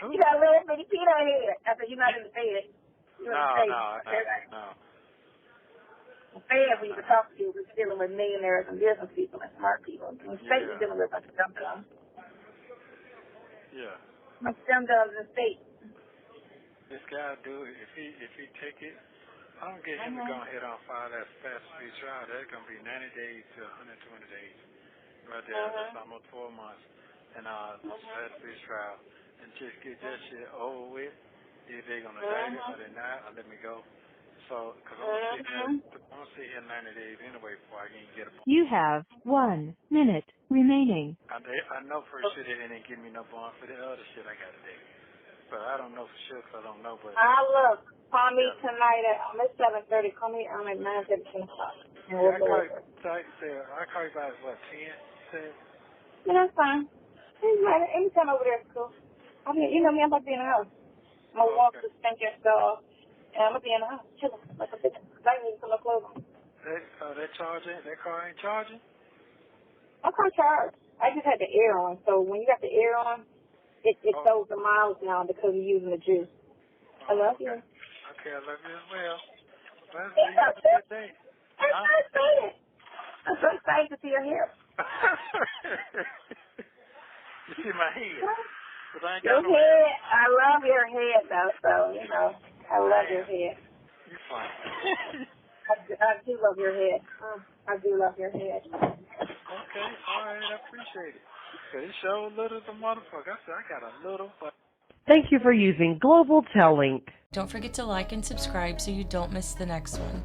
You got a little bitty peanut head. I said, you're not in the bed. You're in the bed. No. The feds we can talk to you. We're dealing with millionaires and business people and smart people. In the state, we're dealing with a bunch of dum-dums. Yeah. Bunch of dum-dums in the state. This guy do it. If he take it, I don't get him to go ahead and file that fast speed trial. That's gonna be 90 days to 120 days. Right there, that's almost 4 months. And fast speed trial, and just get that shit over with. If they're gonna die or they're not, or let me go. So, because I'm gonna sit here 90 days anyway before I can get a. You have 1 minute remaining. I know for sure they didn't give me no bond for the other shit I got today. But I don't know for sure because I don't know. But look, call me tonight at 7:30. Call me at 9:30. I call you about what, 10? Yeah, that's fine. Anytime over there is cool. I mean, you know me, I'm about to be in the house. I'm gonna walk the stinking dog, and I'm gonna be in the house chilling like a bitch. I need to put my clothes on. They charging? That car ain't charging? I'm gonna charge. I just had the air on, so when you got the air on, it shows the miles now because you're using the juice. I love you. Okay, I love you as well. Well, you have a good day. I'm so excited. I'm so excited to see your hair. You see my head? Your head. I love your head, though, so, you know, I love your head. You're fine. I do love your head. I do love your head. Okay, all right, I appreciate it. It show little the motherfucker. I said, I got a little, but. Thank you for using Global Tel Link. Don't forget to like and subscribe so you don't miss the next one.